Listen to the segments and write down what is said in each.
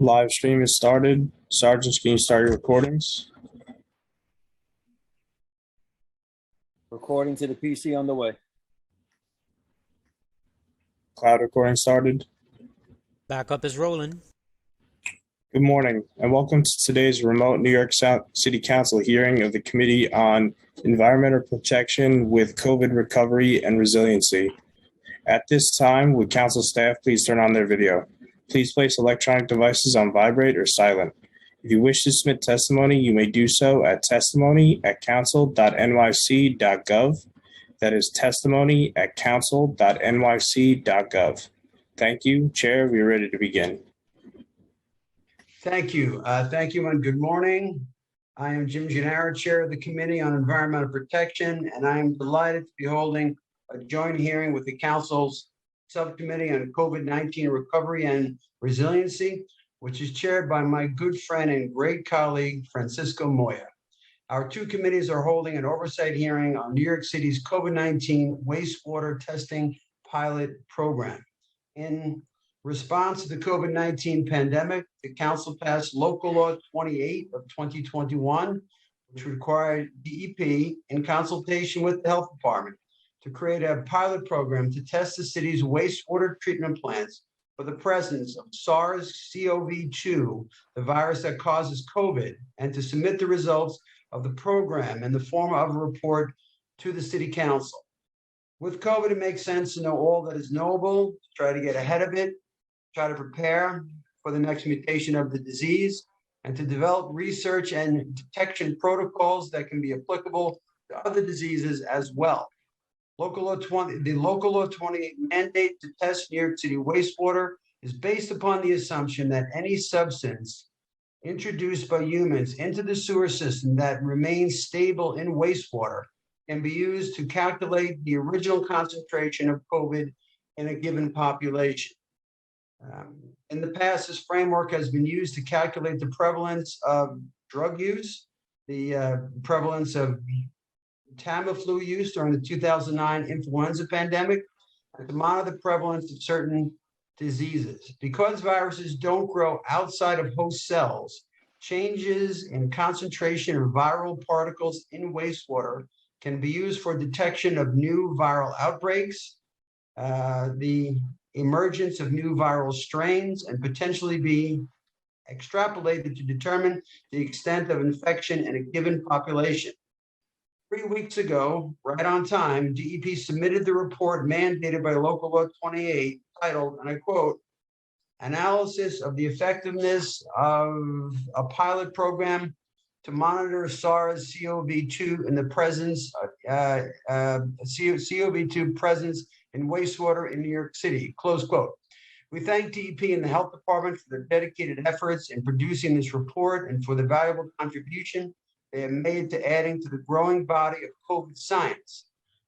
Live stream is started. Sergeants, can you start your recordings? Recording to the PC on the way. Cloud recording started. Backup is rolling. Good morning, and welcome to today's remote New York City Council hearing of the Committee on Environmental Protection with COVID Recovery and Resiliency. At this time, would Council staff please turn on their video? Please place electronic devices on vibrate or silent. If you wish to submit testimony, you may do so at testimony@council.nyc.gov. That is testimony@council.nyc.gov. Thank you. Chair, we are ready to begin. Thank you. Thank you and good morning. I am Jim Gennaro, Chair of the Committee on Environmental Protection, and I am delighted to be holding a joint hearing with the Council's Subcommittee on COVID-19 Recovery and Resiliency, which is chaired by my good friend and great colleague, Francisco Moya. Our two committees are holding an oversight hearing on New York City's COVID-19 wastewater testing pilot program. In response to the COVID-19 pandemic, the Council passed Local Law 28 of 2021, which required DEP, in consultation with the Health Department, to create a pilot program to test the city's wastewater treatment plants for the presence of SARS-CoV-2, the virus that causes COVID, and to submit the results of the program in the form of a report to the City Council. With COVID, it makes sense to know all that is knowable, to try to get ahead of it, try to prepare for the next mutation of the disease, and to develop research and detection protocols that can be applicable to other diseases as well. The Local Law 28 mandate to test New York City wastewater is based upon the assumption that any substance introduced by humans into the sewer system that remains stable in wastewater can be used to calculate the original concentration of COVID in a given population. In the past, this framework has been used to calculate the prevalence of drug use, the prevalence of Tamiflu use during the 2009 influenza pandemic, and to monitor the prevalence of certain diseases. Because viruses don't grow outside of host cells, changes in concentration of viral particles in wastewater can be used for detection of new viral outbreaks, the emergence of new viral strains, and potentially be extrapolated to determine the extent of infection in a given population. 3 weeks ago, right on time, DEP submitted the report mandated by Local Law 28 titled, and I quote, "Analysis of the Effectiveness of a Pilot Program to Monitor SARS-CoV-2 in the Presence CoV-2 presence in wastewater in New York City," close quote. We thank DEP and the Health Department for their dedicated efforts in producing this report and for the valuable contribution they have made to adding to the growing body of COVID science.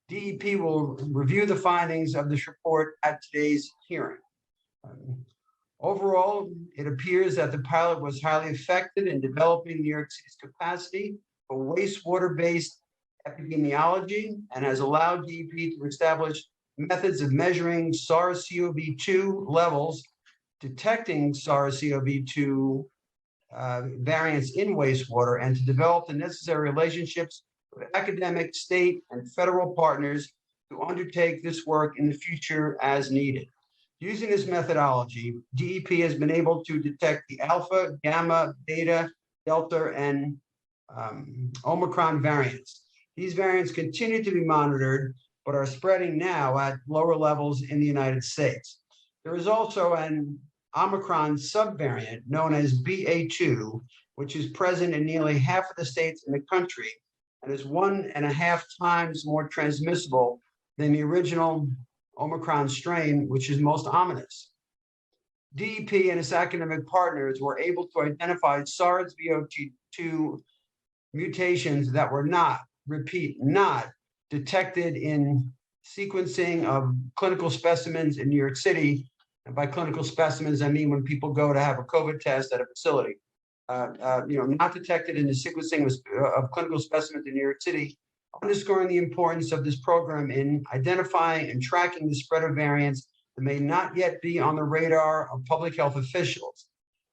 DEP will review the findings of this report at today's hearing. Overall, it appears that the pilot was highly effective in developing New York City's capacity for wastewater-based epidemiology and has allowed DEP to establish methods of measuring SARS-CoV-2 levels, detecting SARS-CoV-2 variants in wastewater, and to develop the necessary relationships with academic, state, and federal partners to undertake this work in the future as needed. Using this methodology, DEP has been able to detect the Alpha, Gamma, Beta, Delta, and Omicron variants. These variants continue to be monitored, but are spreading now at lower levels in the United States. There is also an Omicron subvariant known as BA2, which is present in nearly half of the states in the country and is 1.5 times more transmissible than the original Omicron strain, which is most ominous. DEP and its academic partners were able to identify SARS-CoV-2 mutations that were not detected in sequencing of clinical specimens in New York City. And by clinical specimens, I mean when people go to have a COVID test at a facility. Not detected in the sequencing of clinical specimens in New York City, underscoring the importance of this program in identifying and tracking the spread of variants that may not yet be on the radar of public health officials.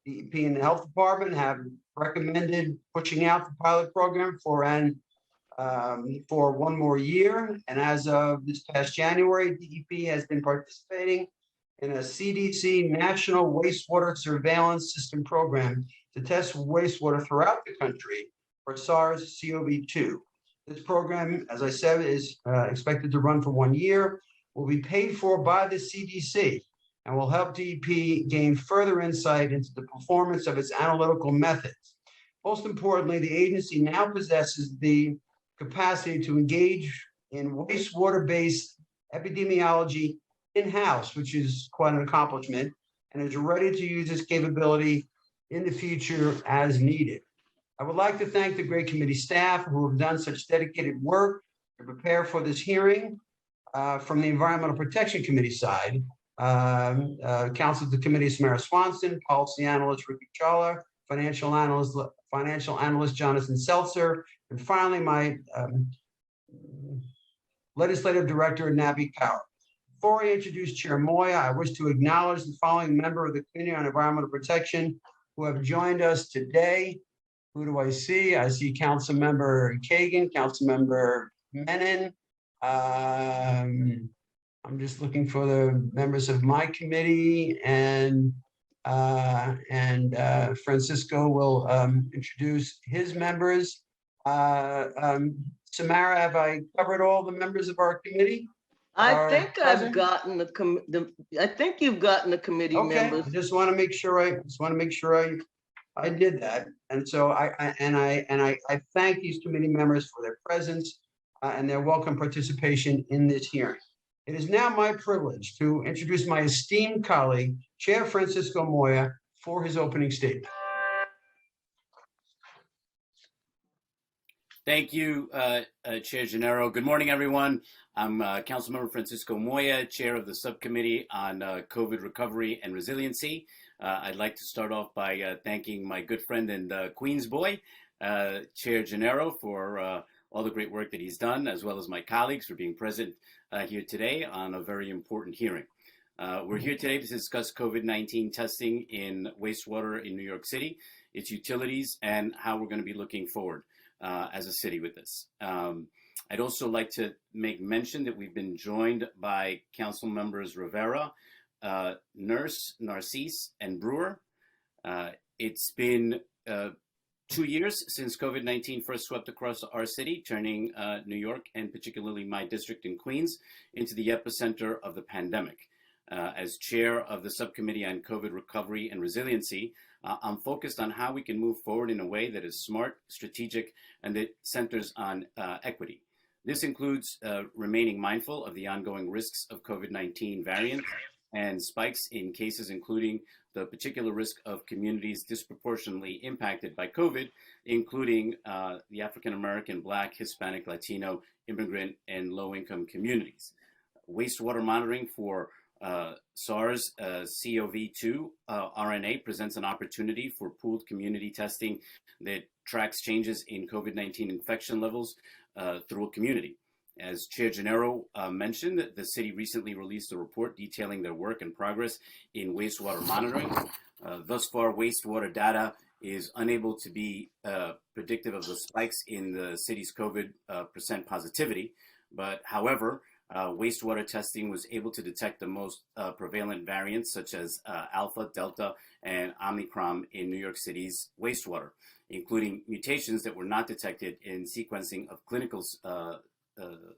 DEP and the Health Department have recommended pushing out the pilot program for one more year. And as of this past January, DEP has been participating in a CDC National Wastewater Surveillance System program to test wastewater throughout the country for SARS-CoV-2. This program, as I said, is expected to run for 1 year, will be paid for by the CDC, and will help DEP gain further insight into the performance of its analytical methods. Most importantly, the agency now possesses the capacity to engage in wastewater-based epidemiology in-house, which is quite an accomplishment, and is ready to use this capability in the future as needed. I would like to thank the great committee staff who have done such dedicated work to prepare for this hearing from the Environmental Protection Committee side. Counsel to the committee, Samara Swanson, policy analyst Ricky Chawla, financial analyst Jonathan Seltzer, and finally my legislative director Nabi Kaur. Before I introduce Chair Moya, I wish to acknowledge the following member of the Committee on Environmental Protection who have joined us today. Who do I see? I see Council Member Kagan, Council Member Menon. I'm just looking for the members of my committee, and Francisco will introduce his members. Samara, have I covered all the members of our committee? I think I've gotten I think you've gotten the committee members. I just want to make sure I did that. And so I thank these committee members for their presence and their welcome participation in this hearing. It is now my privilege to introduce my esteemed colleague, Chair Francisco Moya, for his opening statement. Thank you, Chair Gennaro. Good morning, everyone. I'm Councilmember Francisco Moya, Chair of the Subcommittee on COVID Recovery and Resiliency. I'd like to start off by thanking my good friend and Queens boy, Chair Gennaro, for all the great work that he's done, as well as my colleagues for being present here today on a very important hearing. We're here today to discuss COVID-19 testing in wastewater in New York City, its utilities, and how we're going to be looking forward as a city with this. I'd also like to make mention that we've been joined by Council Members Rivera, Nurse, Narcisse, and Brewer. It's been 2 years since COVID-19 first swept across our city, turning New York, and particularly my district in Queens, into the epicenter of the pandemic. As chair of the Subcommittee on COVID Recovery and Resiliency, I'm focused on how we can move forward in a way that is smart, strategic, and that centers on equity. This includes remaining mindful of the ongoing risks of COVID-19 variants and spikes in cases, including the particular risk of communities disproportionately impacted by COVID, including the African American, Black, Hispanic, Latino, immigrant, and low-income communities. Wastewater monitoring for SARS-CoV-2 RNA presents an opportunity for pooled community testing that tracks changes in COVID-19 infection levels through a community. As Chair Gennaro mentioned, the city recently released a report detailing their work and progress in wastewater monitoring. Thus far, wastewater data is unable to be predictive of the spikes in the city's COVID percent positivity. But however, wastewater testing was able to detect the most prevalent variants, such as Alpha, Delta, and Omicron in New York City's wastewater, including mutations that were not detected in sequencing of clinical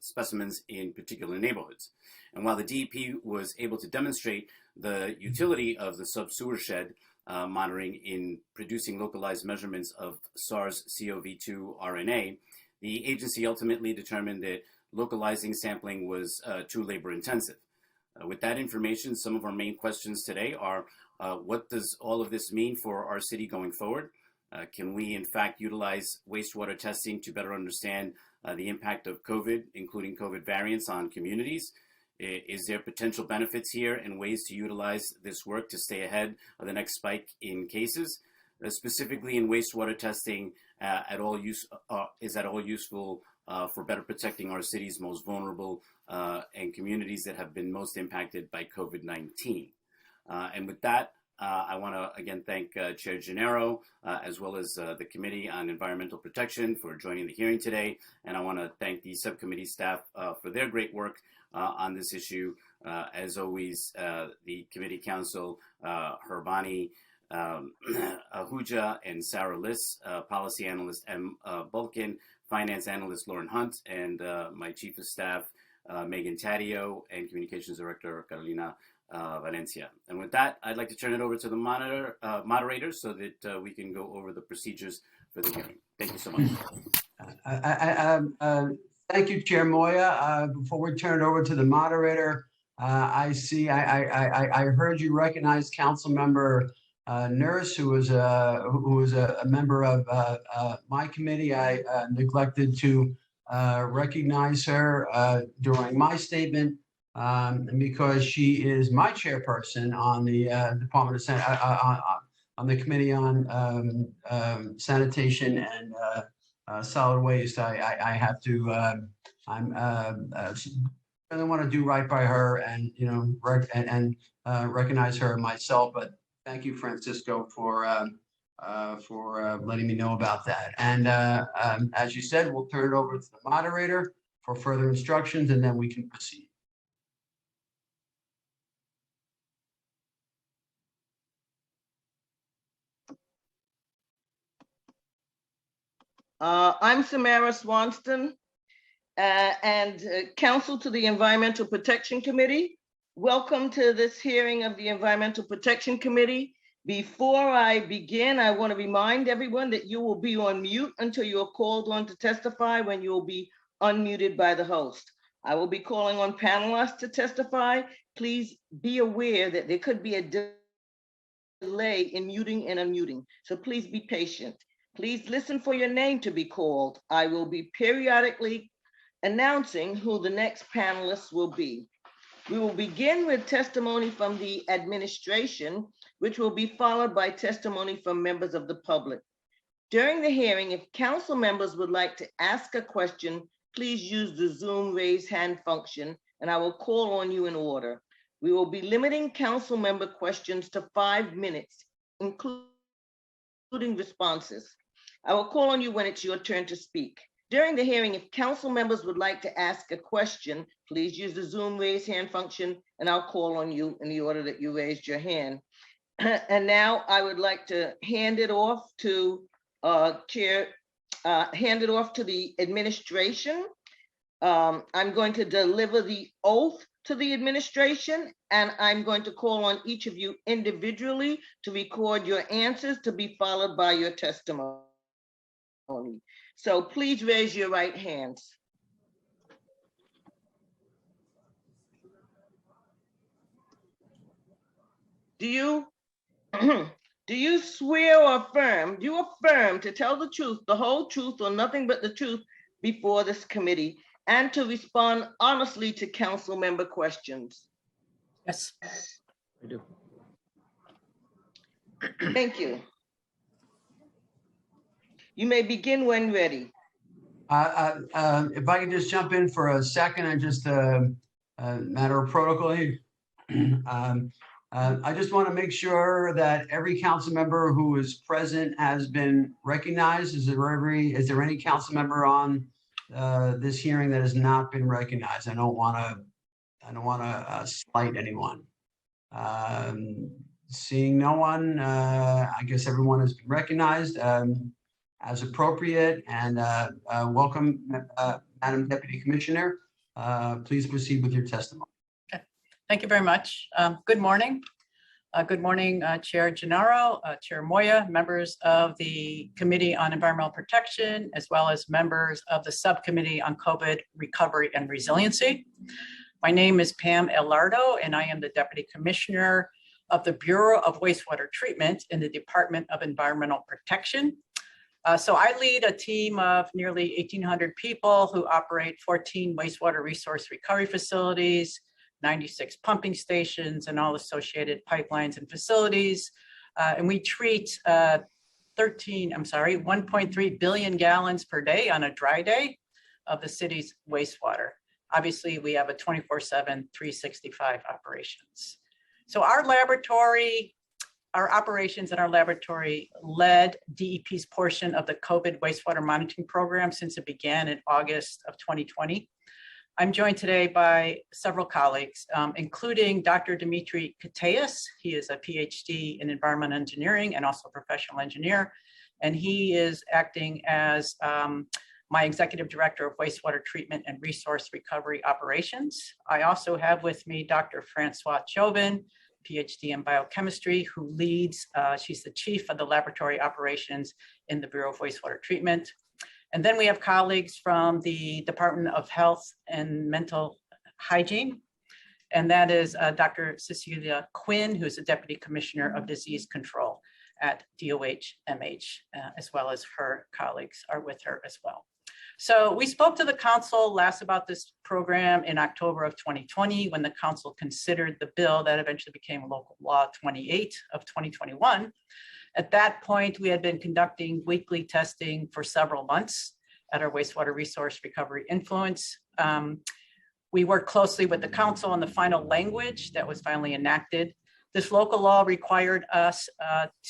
specimens in particular neighborhoods. And while the DEP was able to demonstrate the utility of the sub-sewer shed monitoring in producing localized measurements of SARS-CoV-2 RNA, the agency ultimately determined that localizing sampling was too labor intensive. With that information, some of our main questions today are, what does all of this mean for our city going forward? Can we in fact utilize wastewater testing to better understand the impact of COVID, including COVID variants on communities? Is there potential benefits here and ways to utilize this work to stay ahead of the next spike in cases? Specifically in wastewater testing, is at all useful for better protecting our city's most vulnerable and communities that have been most impacted by COVID-19. And with that, I want to again thank Chair Gennaro, as well as the Committee on Environmental Protection for joining the hearing today. And I want to thank the subcommittee staff for their great work on this issue. As always, the committee counsel, Herbani Ahuja and Sarah Liss, policy analyst M. Bulkin, finance analyst Lauren Hunt, and my chief of staff, Megan Taddeo, and communications director, Carolina Valencia. And with that, I'd like to turn it over to the moderator so that we can go over the procedures for the hearing. Thank you so much. Thank you, Chair Moya. Before we turn it over to the moderator, I heard you recognize Council Member Nurse, who was a member of my committee. I neglected to recognize her during my statement. Because she is my chairperson on the Department of on the Committee on Sanitation and Solid Waste. I have to. I really want to do right by her and recognize her myself. But thank you, Francisco, for letting me know about that. And as you said, we'll turn it over to the moderator for further instructions, and then we can proceed. I'm Samara Swanston, and counsel to the Environmental Protection Committee. Welcome to this hearing of the Environmental Protection Committee. Before I begin, I want to remind everyone that you will be on mute until you are called on to testify, when you will be unmuted by the host. I will be calling on panelists to testify. Please be aware that there could be a delay in muting and unmuting, so please be patient. Please listen for your name to be called. I will be periodically announcing who the next panelists will be. We will begin with testimony from the administration, which will be followed by testimony from members of the public. During the hearing, if council members would like to ask a question, please use the Zoom raise hand function, and I will call on you in order. We will be limiting council member questions to 5 minutes, including responses. I will call on you when it's your turn to speak. During the hearing, if council members would like to ask a question, please use the Zoom raise hand function, and I'll call on you in the order that you raised your hand. And now I would like to hand it off to the administration. I'm going to deliver the oath to the administration, and I'm going to call on each of you individually to record your answers, to be followed by your testimony. So please raise your right hands. Do you swear or affirm, do you affirm to tell the truth, the whole truth, or nothing but the truth before this committee, and to respond honestly to council member questions? Yes, I do. Thank you. You may begin when ready. If I can just jump in for a second, and just a matter of protocol here. I just want to make sure that every council member who is present has been recognized. Is there any council member on this hearing that has not been recognized? I don't want to slight anyone. Seeing no one, I guess everyone has been recognized as appropriate. And welcome, Madam Deputy Commissioner. Please proceed with your testimony. Okay. Thank you very much. Good morning. Good morning, Chair Gennaro, Chair Moya, members of the Committee on Environmental Protection, as well as members of the Subcommittee on COVID Recovery and Resiliency. My name is Pam Elardo, and I am the Deputy Commissioner of the Bureau of Wastewater Treatment in the Department of Environmental Protection. So I lead a team of nearly 1,800 people who operate 14 wastewater resource recovery facilities, 96 pumping stations, and all associated pipelines and facilities. And we treat 1.3 billion gallons per day on a dry day of the city's wastewater. Obviously, we have a 24/7, 365 operations. So our laboratory our operations in our laboratory led DEP's portion of the COVID wastewater monitoring program since it began in August of 2020. I'm joined today by several colleagues, including Dr. Dimitri Kateas. He is a PhD in environmental engineering and also a professional engineer. And he is acting as my executive director of wastewater treatment and resource recovery operations. I also have with me Dr. Francois Chauvin, PhD in biochemistry, who leads, she's the chief of the laboratory operations in the Bureau of Wastewater Treatment. And then we have colleagues from the Department of Health and Mental Hygiene. And that is Dr. Cecilia Quinn, who's the Deputy Commissioner of Disease Control at DOH-MH, as well as her colleagues are with her as well. So we spoke to the council last about this program in October of 2020, when the council considered the bill that eventually became Local Law 28 of 2021. At that point, we had been conducting weekly testing for several months at our wastewater resource recovery influence. We worked closely with the council on the final language that was finally enacted. This local law required us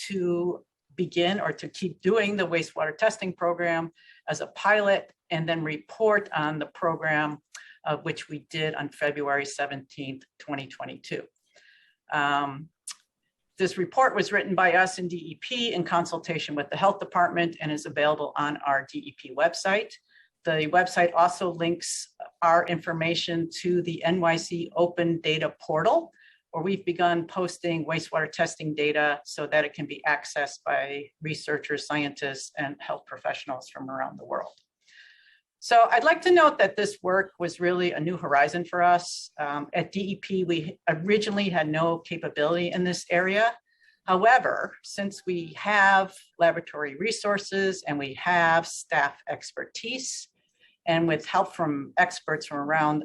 to begin or to keep doing the wastewater testing program as a pilot and then report on the program, which we did on February 17th, 2022. This report was written by us in DEP in consultation with the health department and is available on our DEP website. The website also links our information to the NYC Open Data Portal, where we've begun posting wastewater testing data so that it can be accessed by researchers, scientists, and health professionals from around the world. So I'd like to note that this work was really a new horizon for us. At DEP, we originally had no capability in this area. However, since we have laboratory resources and we have staff expertise, and with help from experts from around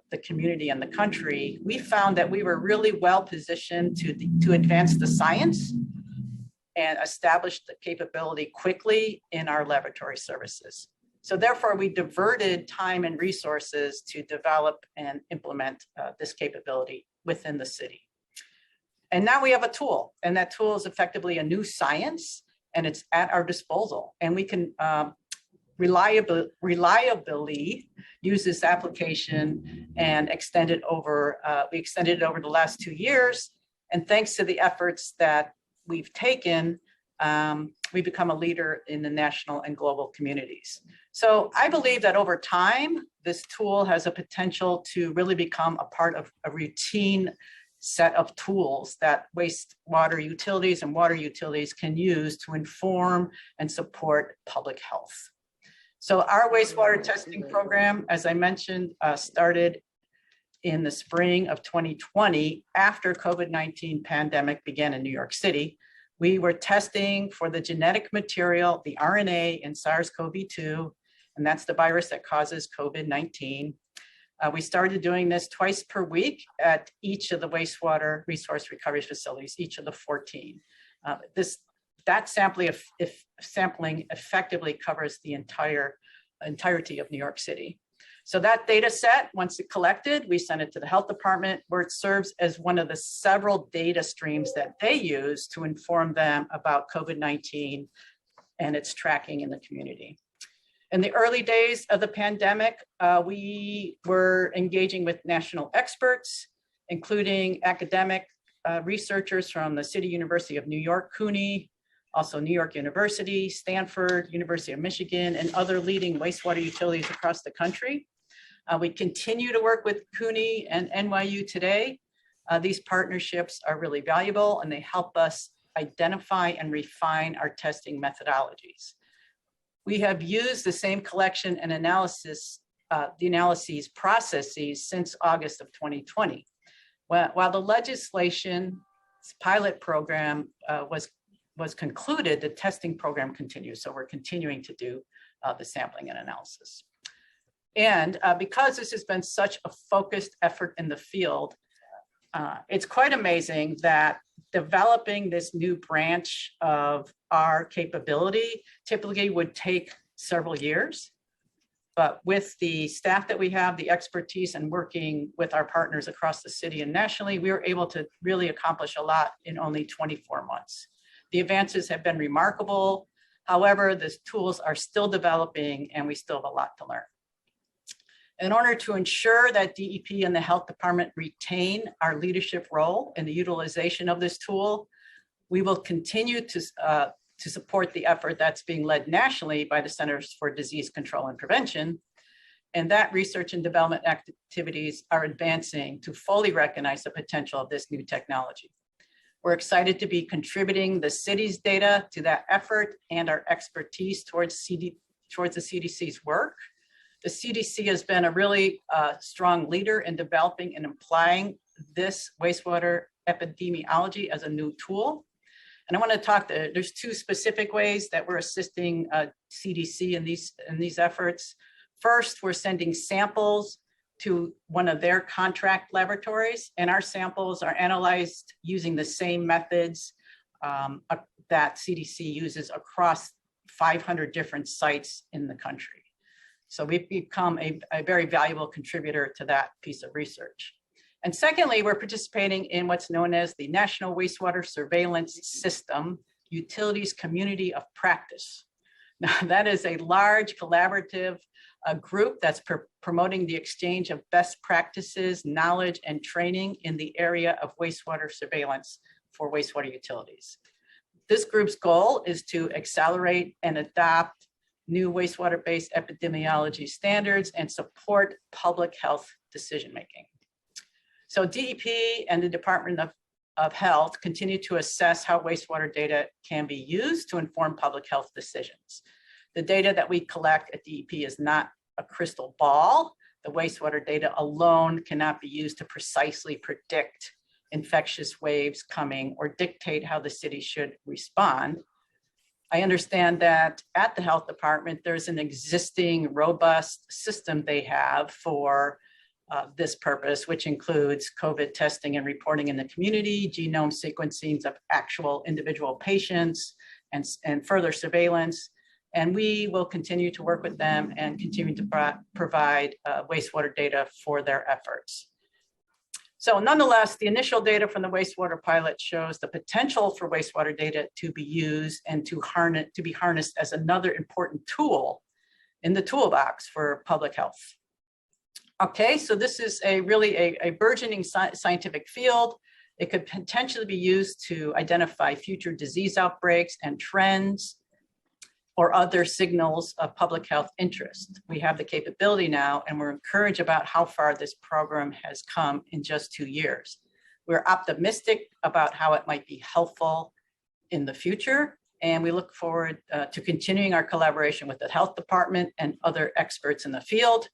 the community and the country, we found that we were really well positioned to advance the science and establish the capability quickly in our laboratory services. So therefore, we diverted time and resources to develop and implement this capability within the city. And now we have a tool, and that tool is effectively a new science, and it's at our disposal. And we can reliably use this application and extend it over, we extended it over the last 2 years. And thanks to the efforts that we've taken, we've become a leader in the national and global communities. So I believe that over time, this tool has a potential to really become a part of a routine set of tools that wastewater utilities and water utilities can use to inform and support public health. So our wastewater testing program, as I mentioned, started in the spring of 2020 after COVID-19 pandemic began in New York City. We were testing for the genetic material, the RNA in SARS-CoV-2, and that's the virus that causes COVID-19. We started doing this twice per week at each of the wastewater resource recovery facilities, each of the 14. That sampling effectively covers the entirety of New York City. So that data set, once it collected, we sent it to the health department, where it serves as one of the several data streams that they use to inform them about COVID-19 and its tracking in the community. In the early days of the pandemic, we were engaging with national experts, including academic researchers from the City University of New York, CUNY, also New York University, Stanford, University of Michigan, and other leading wastewater utilities across the country. We continue to work with CUNY and NYU today. These partnerships are really valuable, and they help us identify and refine our testing methodologies. We have used the same collection and analysis, the analyses processes since August of 2020. While the legislation's pilot program was concluded, the testing program continues. So we're continuing to do the sampling and analysis. And because this has been such a focused effort in the field, it's quite amazing that developing this new branch of our capability typically would take several years. But with the staff that we have, the expertise, and working with our partners across the city and nationally, we were able to really accomplish a lot in only 24 months. The advances have been remarkable. However, the tools are still developing and we still have a lot to learn. In order to ensure that DEP and the health department retain our leadership role in the utilization of this tool, we will continue to support the effort that's being led nationally by the Centers for Disease Control and Prevention. And that research and development activities are advancing to fully recognize the potential of this new technology. We're excited to be contributing the city's data to that effort and our expertise towards the CDC's work. The CDC has been a really strong leader in developing and applying this wastewater epidemiology as a new tool. And I want to talk, there's two specific ways that we're assisting CDC in these efforts. First, we're sending samples to one of their contract laboratories, and our samples are analyzed using the same methods that CDC uses across 500 different sites in the country. So we've become a very valuable contributor to that piece of research. And secondly, we're participating in what's known as the National Wastewater Surveillance System Utilities Community of Practice. Now, that is a large collaborative group that's promoting the exchange of best practices, knowledge, and training in the area of wastewater surveillance for wastewater utilities. This group's goal is to accelerate and adopt new wastewater-based epidemiology standards and support public health decision-making. So DEP and the Department of Health continue to assess how wastewater data can be used to inform public health decisions. The data that we collect at DEP is not a crystal ball. The wastewater data alone cannot be used to precisely predict infectious waves coming or dictate how the city should respond. I understand that at the health department, there's an existing robust system they have for this purpose, which includes COVID testing and reporting in the community, genome sequencing of actual individual patients, and further surveillance. And we will continue to work with them and continue to provide wastewater data for their efforts. So nonetheless, the initial data from the wastewater pilot shows the potential for wastewater data to be used and to be harnessed as another important tool in the toolbox for public health. Okay, so this is really a burgeoning scientific field. It could potentially be used to identify future disease outbreaks and trends or other signals of public health interest. We have the capability now, and we're encouraged about how far this program has come in just 2 years. We're optimistic about how it might be helpful in the future, and we look forward to continuing our collaboration with the health department and other experts in the field.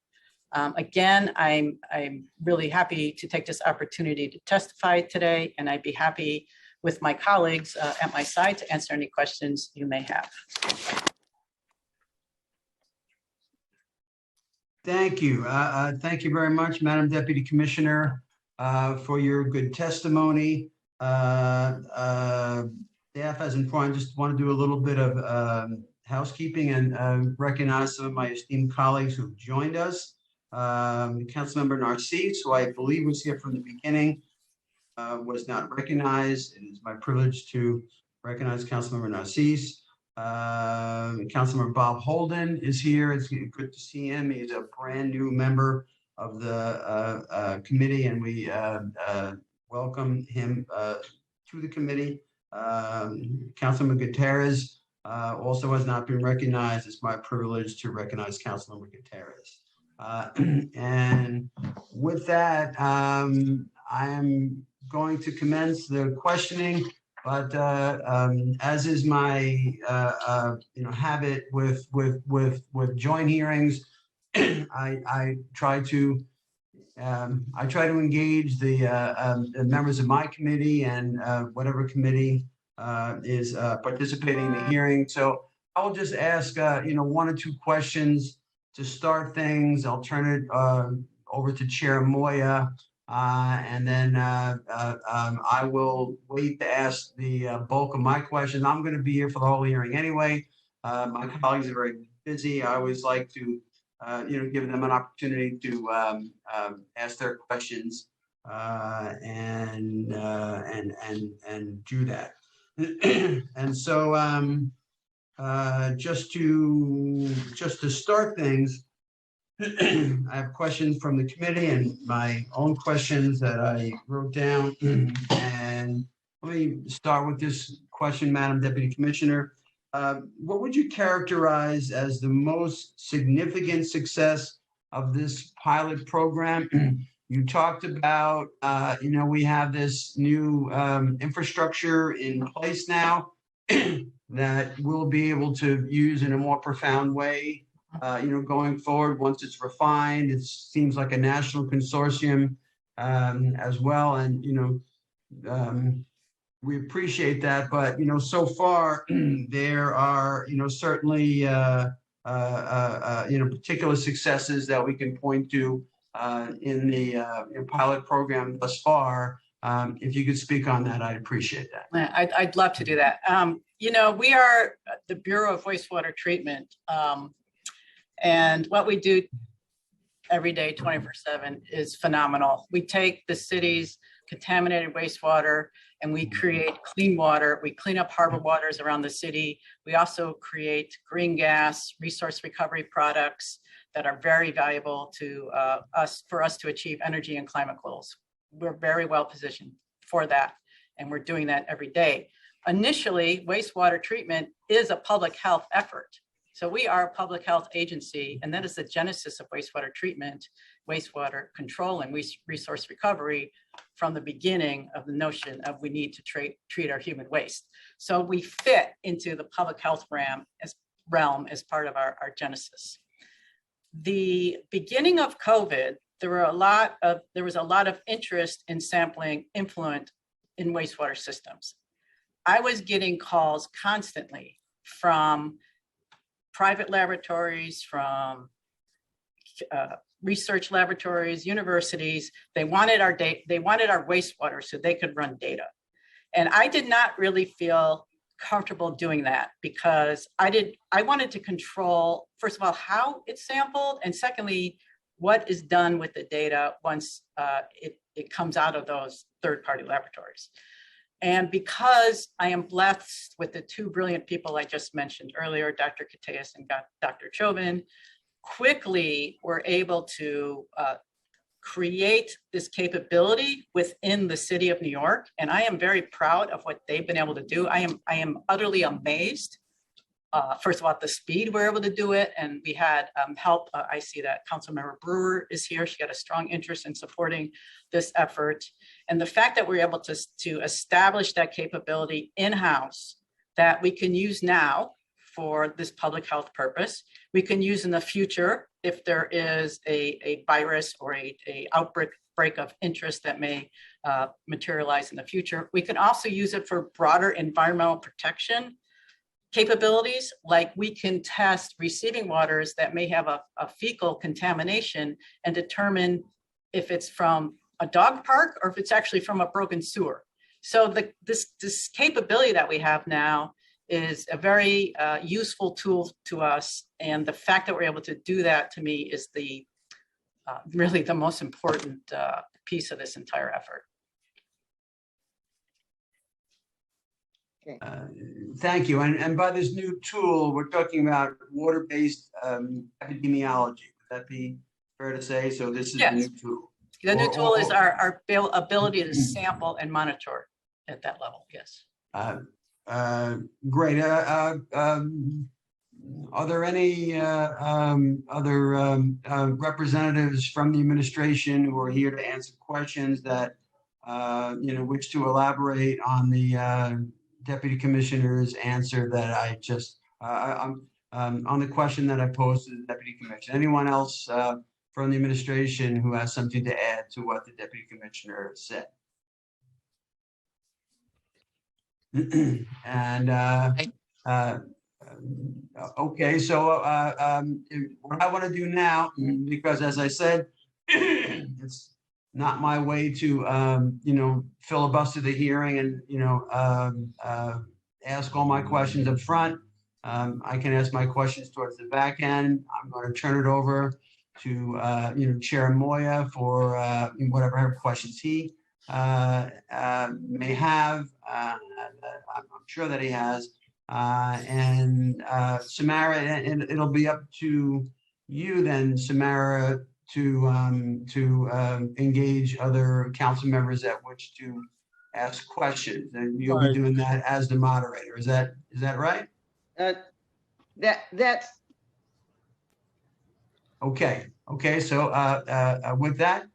Again, I'm really happy to take this opportunity to testify today, and I'd be happy with my colleagues at my side to answer any questions you may have. Thank you. Thank you very much, Madam Deputy Commissioner, for your good testimony. Staff has informed, I just want to do a little bit of housekeeping and recognize some of my esteemed colleagues who've joined us. Councilmember Narcisse, who I believe was here from the beginning, was not recognized. It is my privilege to recognize Councilmember Narcisse. Councilmember Bob Holden is here. It's good to see him. He's a brand new member of the committee, and we welcome him to the committee. Councilmember Gutierrez also has not been recognized. It's my privilege to recognize Councilmember Gutierrez. And with that, I am going to commence the questioning. But as is my habit with joint hearings, I try to engage the members of my committee and whatever committee is participating in the hearing. So I will just ask 1 or 2 questions to start things. I'll turn it over to Chair Moya. And then I will wait to ask the bulk of my questions. I'm going to be here for the whole hearing anyway. My colleagues are very busy. I always like to give them an opportunity to ask their questions and do that. And so just to start things, I have questions from the committee and my own questions that I wrote down. And let me start with this question, Madam Deputy Commissioner. What would you characterize as the most significant success of this pilot program? You talked about, we have this new infrastructure in place now that we'll be able to use in a more profound way, going forward. Once it's refined, it seems like a national consortium as well. And, we appreciate that, but, so far there are, certainly, particular successes that we can point to in the pilot program thus far. If you could speak on that, I'd appreciate that. I'd love to do that. We are the Bureau of Wastewater Treatment, and what we do every day, 24/7, is phenomenal. We take the city's contaminated wastewater and we create clean water. We clean up harbor waters around the city. We also create green gas, resource recovery products that are very valuable to for us to achieve energy and climate goals. We're very well positioned for that, and we're doing that every day. Initially, wastewater treatment is a public health effort. So we are a public health agency, and that is the genesis of wastewater treatment, wastewater control, and resource recovery from the beginning of the notion of we need to treat our human waste. So we fit into the public health realm as part of our genesis. The beginning of COVID, there was a lot of interest in sampling influent in wastewater systems. I was getting calls constantly from private laboratories, from research laboratories, universities. They wanted our data, they wanted our wastewater so they could run data. And I did not really feel comfortable doing that because I wanted to control, first of all, how it's sampled, and secondly, what is done with the data once it comes out of those third-party laboratories. And because I am blessed with the two brilliant people I just mentioned earlier, Dr. Kateas and Dr. Chauvin, quickly were able to create this capability within the city of New York. And I am very proud of what they've been able to do. I am utterly amazed. First of all, at the speed we're able to do it. And we had help. I see that Councilmember Brewer is here. She got a strong interest in supporting this effort. And the fact that we're able to establish that capability in-house that we can use now for this public health purpose, we can use in the future if there is a virus or a outbreak of interest that may materialize in the future. We can also use it for broader environmental protection capabilities, like we can test receiving waters that may have a fecal contamination and determine if it's from a dog park or if it's actually from a broken sewer. So this capability that we have now is a very useful tool to us. And the fact that we're able to do that, to me, is the really the most important piece of this entire effort. Thank you. And by this new tool, we're talking about water-based epidemiology. Would that be fair to say? So this is the new tool. The new tool is our ability to sample and monitor at that level. Yes. Great. Are there any other representatives from the administration who are here to answer questions that wish to elaborate on the Deputy Commissioner's answer that I just on the question that I posed to the Deputy Commissioner? Anyone else from the administration who has something to add to what the Deputy Commissioner said? And okay, so what I want to do now, because as I said, it's not my way to filibuster the hearing and ask all my questions up front. I can ask my questions towards the back end. I'm going to turn it over to Chair Moya for whatever questions he may have. I'm sure that he has. And Samara, and it'll be up to you then, Samara, to engage other council members at which to ask questions, and you'll be doing that as the moderator. Is that right? That's Okay. So with that,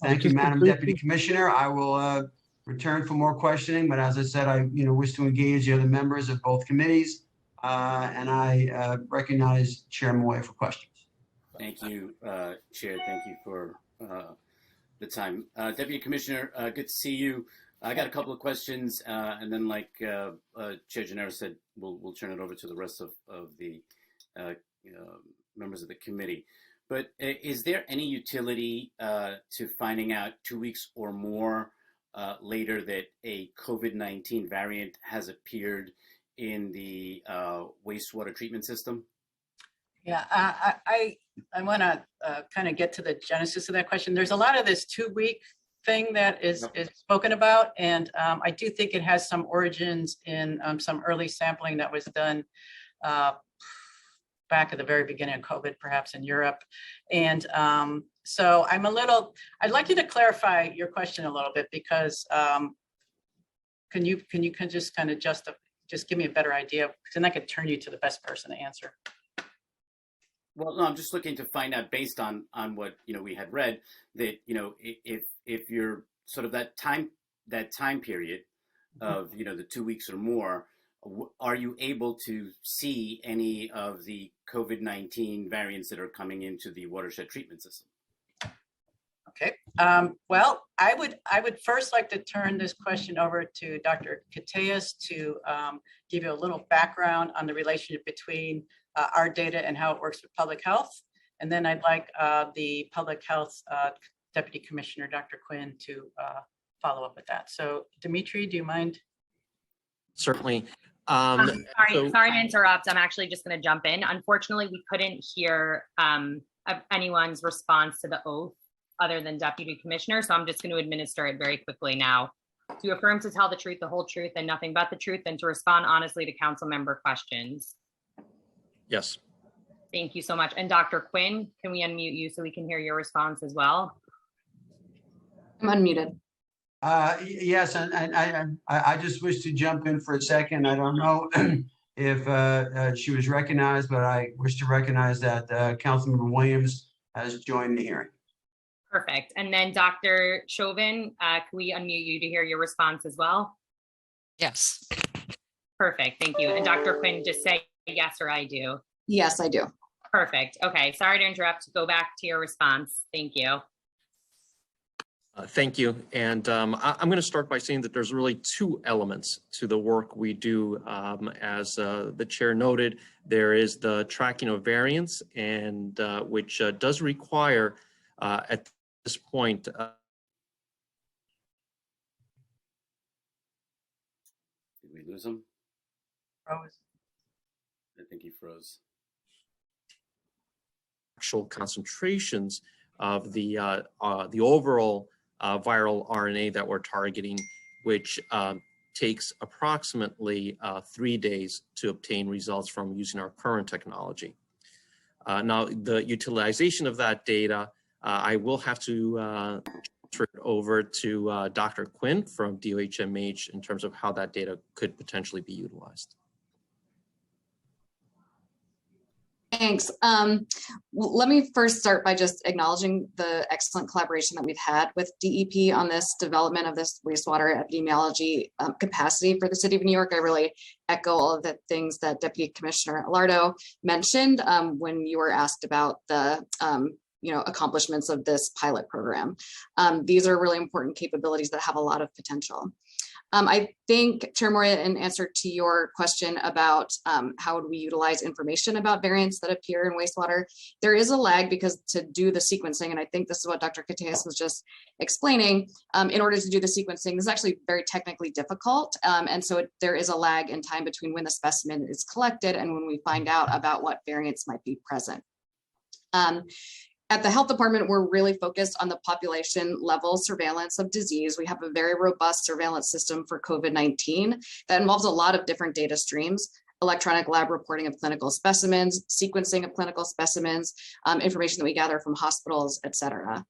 thank you, Madam Deputy Commissioner. I will return for more questioning, but as I said, I wish to engage the other members of both committees, and I recognize Chair Moy for questions. Thank you, Chair. Thank you for the time. Deputy Commissioner, good to see you. I got a couple of questions, and then like Chair Gennaro said, we'll turn it over to the rest of the members of the committee. But is there any utility to finding out 2 weeks or more later that a COVID-19 variant has appeared in the wastewater treatment system? Yeah, I want to kind of get to the genesis of that question. There's a lot of this 2-week thing that is spoken about, and I do think it has some origins in some early sampling that was done back at the very beginning of COVID, perhaps in Europe. And so I'd like you to clarify your question a little bit, because can you just kind of just give me a better idea, because then I could turn you to the best person to answer. Well, no, I'm just looking to find out, based on what we had read, that if you're sort of that time period of the 2 weeks or more, are you able to see any of the COVID-19 variants that are coming into the watershed treatment system? Okay. Well, I would first like to turn this question over to Dr. Cateas to give you a little background on the relationship between our data and how it works with public health. And then I'd like the public health Deputy Commissioner, Dr. Quinn, to follow up with that. So Dimitri, do you mind? Certainly. Sorry to interrupt. I'm actually just going to jump in. Unfortunately, we couldn't hear anyone's response to the oath other than Deputy Commissioner, so I'm just going to administer it very quickly now. To affirm to tell the truth, the whole truth, and nothing but the truth, and to respond honestly to council member questions. Yes. Thank you so much. And Dr. Quinn, can we unmute you so we can hear your response as well? I'm unmuted. Yes, and I just wish to jump in for a second. I don't know if she was recognized, but I wish to recognize that Councilmember Williams has joined the hearing. Perfect. And then Dr. Chauvin, can we unmute you to hear your response as well? Yes. Perfect. Thank you. And Dr. Quinn, just say yes or I do. Yes, I do. Perfect. Okay. Sorry to interrupt. Go back to your response. Thank you. Thank you. And I'm going to start by saying that there's really two elements to the work we do. As the chair noted, there is the tracking of variance, and which does require at this point. Did we lose him? Froze. I think he froze. Actual concentrations of the overall viral RNA that we're targeting, which takes approximately 3 days to obtain results from using our current technology. Now, the utilization of that data, I will have to turn it over to Dr. Quinn from DOHMH in terms of how that data could potentially be utilized. Thanks. Let me first start by just acknowledging the excellent collaboration that we've had with DEP on this development of this wastewater epidemiology capacity for the city of New York. I really echo all of the things that Deputy Commissioner Alardo mentioned when you were asked about the accomplishments of this pilot program. These are really important capabilities that have a lot of potential. I think, Chair Moria, in answer to your question about how do we utilize information about variants that appear in wastewater, there is a lag because to do the sequencing, and I think this is what Dr. Cateas was just explaining, in order to do the sequencing, this is actually very technically difficult. And so there is a lag in time between when the specimen is collected and when we find out about what variants might be present. At the health department, we're really focused on the population level surveillance of disease. We have a very robust surveillance system for COVID-19 that involves a lot of different data streams: electronic lab reporting of clinical specimens, sequencing of clinical specimens, information that we gather from hospitals, et cetera.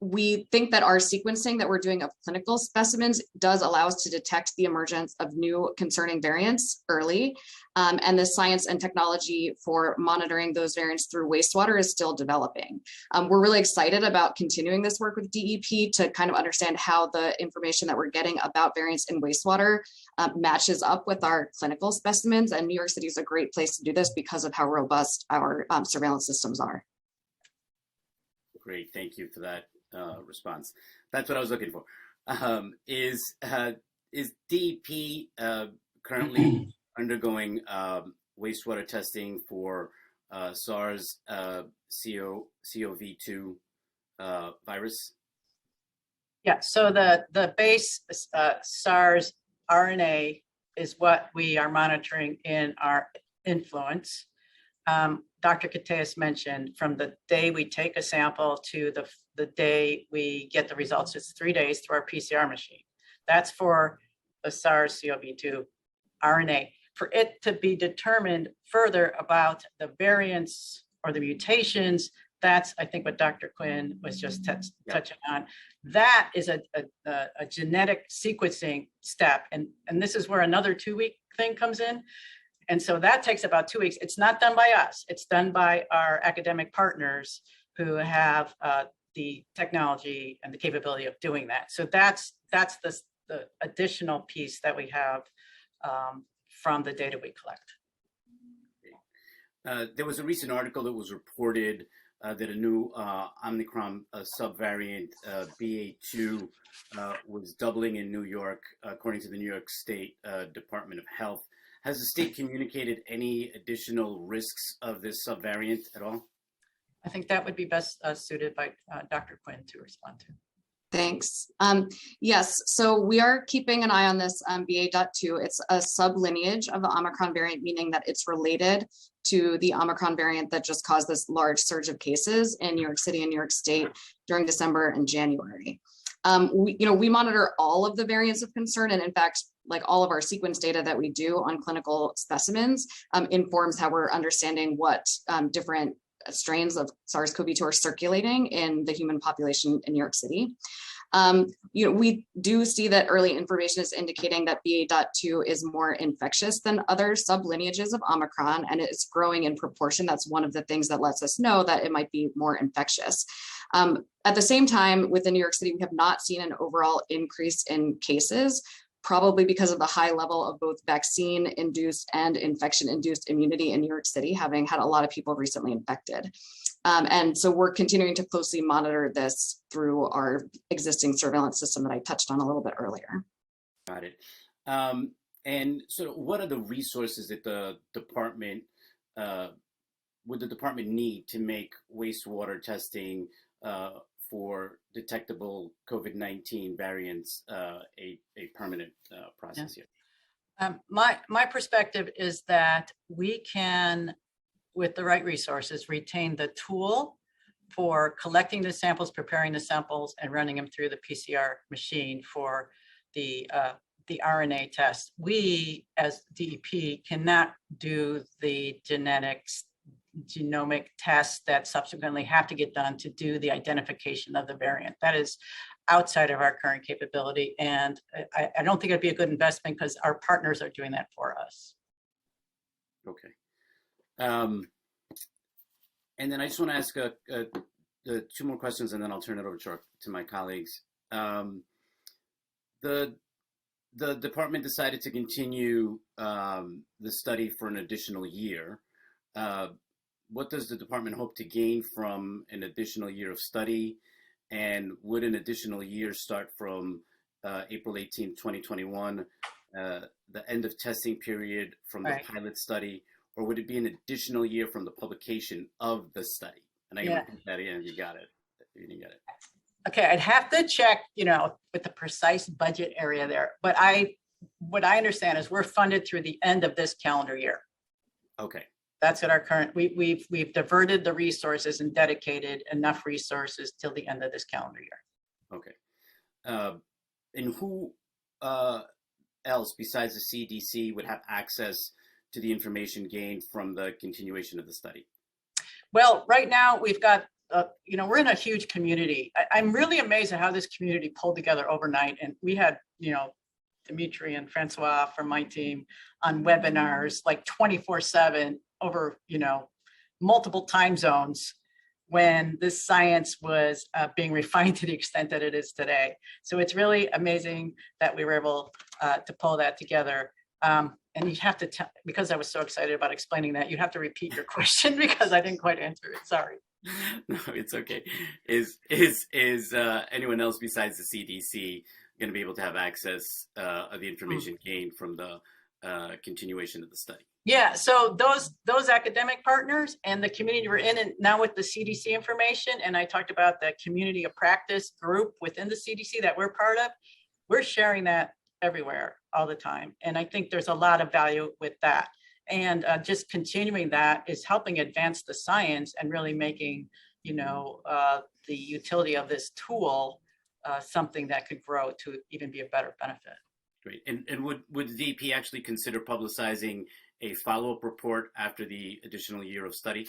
We think that our sequencing that we're doing of clinical specimens does allow us to detect the emergence of new concerning variants early. And the science and technology for monitoring those variants through wastewater is still developing. We're really excited about continuing this work with DEP to kind of understand how the information that we're getting about variants in wastewater matches up with our clinical specimens. And New York City is a great place to do this because of how robust our surveillance systems are. Great, thank you for that response. That's what I was looking for. Is DEP currently undergoing wastewater testing for SARS-CoV-2 virus? Yeah, so the base SARS RNA is what we are monitoring in our influence. Dr. Cateas mentioned from the day we take a sample to the day we get the results, it's 3 days through our PCR machine. That's for the SARS-CoV-2 RNA. For it to be determined further about the variants or the mutations, that's, I think, what Dr. Quinn was just touching on. That is a genetic sequencing step. And this is where another 2-week thing comes in. And so that takes about 2 weeks. It's not done by us. It's done by our academic partners who have the technology and the capability of doing that. So that's the additional piece that we have from the data we collect. There was a recent article that was reported that a new Omicron subvariant BA2 was doubling in New York, according to the New York State Department of Health. Has the state communicated any additional risks of this subvariant at all? I think that would be best suited by Dr. Quinn to respond to. Thanks. Yes, so we are keeping an eye on this BA.2. It's a sublineage of the Omicron variant, meaning that it's related to the Omicron variant that just caused this large surge of cases in New York City and New York State during December and January. We monitor all of the variants of concern, and in fact, like all of our sequence data that we do on clinical specimens informs how we're understanding what different strains of SARS-CoV-2 are circulating in the human population in New York City. We do see that early information is indicating that BA.2 is more infectious than other sublineages of Omicron, and it's growing in proportion. That's one of the things that lets us know that it might be more infectious. At the same time, within New York City, we have not seen an overall increase in cases, probably because of the high level of both vaccine-induced and infection-induced immunity in New York City, having had a lot of people recently infected. And so we're continuing to closely monitor this through our existing surveillance system that I touched on a little bit earlier. Got it. And so what are the resources that the department, would the department need to make wastewater testing for detectable COVID-19 variants a permanent process here? My perspective is that we can, with the right resources, retain the tool for collecting the samples, preparing the samples, and running them through the PCR machine for the RNA test. We, as DEP, cannot do the genomic tests that subsequently have to get done to do the identification of the variant. That is outside of our current capability, and I don't think it'd be a good investment because our partners are doing that for us. Okay. And then I just want to ask the 2 more questions, and then I'll turn it over to my colleagues. The department decided to continue the study for an additional year. What does the department hope to gain from an additional year of study? And would an additional year start from April 18th, 2021, the end of testing period from the Right. pilot study, or would it be an additional year from the publication of the study? And I can repeat that again if you got it. If you didn't get it. Okay, I'd have to check, with the precise budget area there. But what I understand is we're funded through the end of this calendar year. Okay. That's at our current, we've diverted the resources and dedicated enough resources till the end of this calendar year. Okay. And who else besides the CDC would have access to the information gained from the continuation of the study? Well, right now we've got, we're in a huge community. I'm really amazed at how this community pulled together overnight. And we had, Dimitri and Francois from my team on webinars like 24/7 over, multiple time zones when this science was being refined to the extent that it is today. So it's really amazing that we were able to pull that together. And you have to tell, because I was so excited about explaining that, you have to repeat your question because I didn't quite answer it. Sorry. No, it's okay. Is anyone else besides the CDC going to be able to have access of the information gained from the continuation of the study? Yeah, so those academic partners and the community we're in, and now with the CDC information, and I talked about the community of practice group within the CDC that we're part of, we're sharing that everywhere all the time. And I think there's a lot of value with that. And just continuing that is helping advance the science and really making, the utility of this tool something that could grow to even be a better benefit. Great. And would the DEP actually consider publicizing a follow-up report after the additional year of study?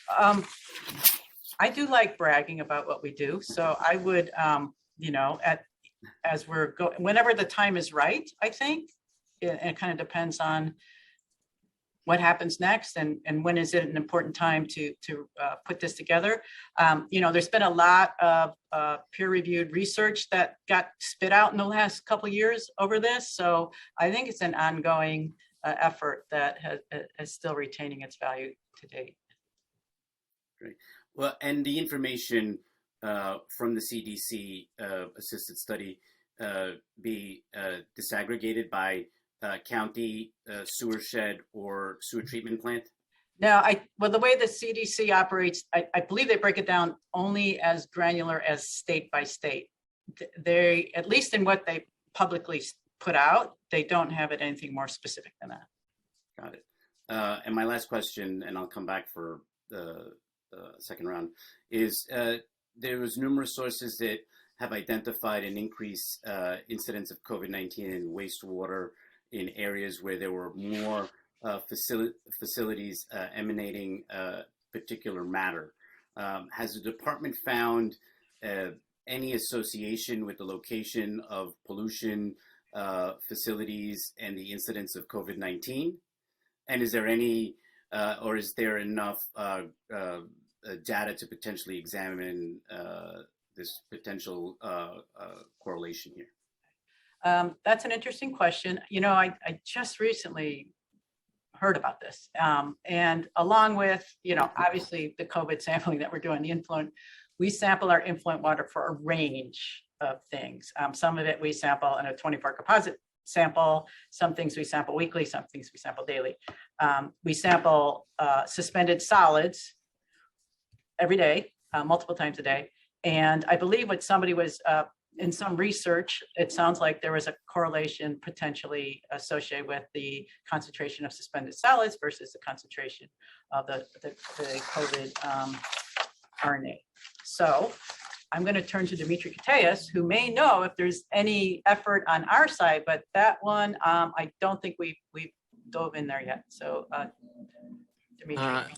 I do like bragging about what we do. So I would, as we're going, whenever the time is right, I think, it kind of depends on what happens next and when is it an important time to put this together. There's been a lot of peer-reviewed research that got spit out in the last couple of years over this. So I think it's an ongoing effort that is still retaining its value to date. Great. Well, and the information from the CDC assisted study be disaggregated by county, sewer shed, or sewer treatment plant? No, the way the CDC operates, I believe they break it down only as granular as state by state. They, at least in what they publicly put out, they don't have it anything more specific than that. Got it. And my last question, and I'll come back for the second round, is there was numerous sources that have identified an increased incidence of COVID-19 in wastewater in areas where there were more facilities emanating particular matter. Has the department found any association with the location of pollution facilities and the incidence of COVID-19? And is there any, or is there enough data to potentially examine this potential correlation here? That's an interesting question. I just recently heard about this. And along with, obviously the COVID sampling that we're doing, the influent, we sample our influent water for a range of things. Some of it we sample in a 24 composite sample, some things we sample weekly, some things we sample daily. We sample suspended solids every day, multiple times a day. And I believe what somebody was, in some research, it sounds like there was a correlation potentially associated with the concentration of suspended solids versus the concentration of the COVID RNA. So I'm going to turn to Dimitri Kateas, who may know if there's any effort on our side, but that one, I don't think we've dove in there yet. So Dimitri.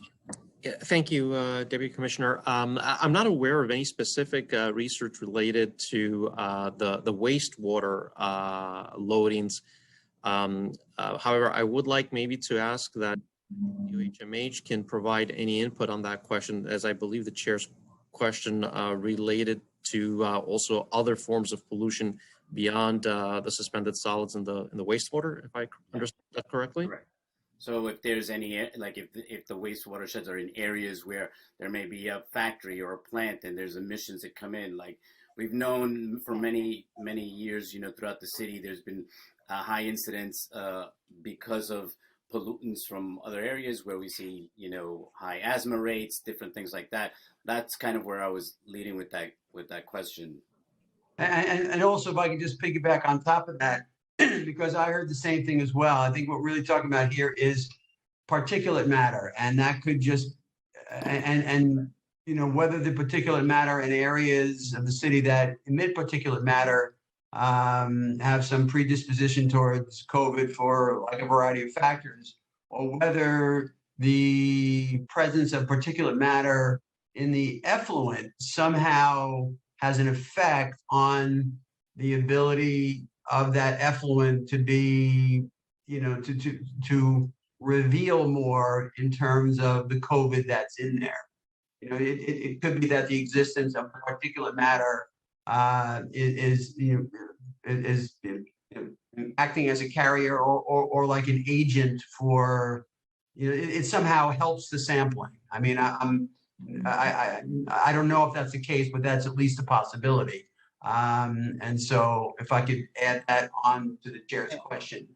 Yeah, thank you, Deputy Commissioner. I'm not aware of any specific research related to the wastewater loadings. However, I would like maybe to ask that UHMH can provide any input on that question, as I believe the chair's question related to also other forms of pollution beyond the suspended solids in the wastewater, if I understand that correctly. Correct. So if there's any, like if the wastewater sheds are in areas where there may be a factory or a plant and there's emissions that come in, like we've known for many years, throughout the city, there's been high incidence because of pollutants from other areas where we see, high asthma rates, different things like that. That's kind of where I was leading with that question. And also, if I could just piggyback on top of that, because I heard the same thing as well. I think what we're really talking about here is particulate matter, and that could just, whether the particulate matter in areas of the city that emit particulate matter have some predisposition towards COVID for like a variety of factors, or whether the presence of particulate matter in the effluent somehow has an effect on the ability of that effluent to be, to reveal more in terms of the COVID that's in there. It could be that the existence of particulate matter is acting as a carrier or like an agent for, it somehow helps the sampling. I mean, I don't know if that's the case, but that's at least a possibility. And so if I could add that on to the chair's question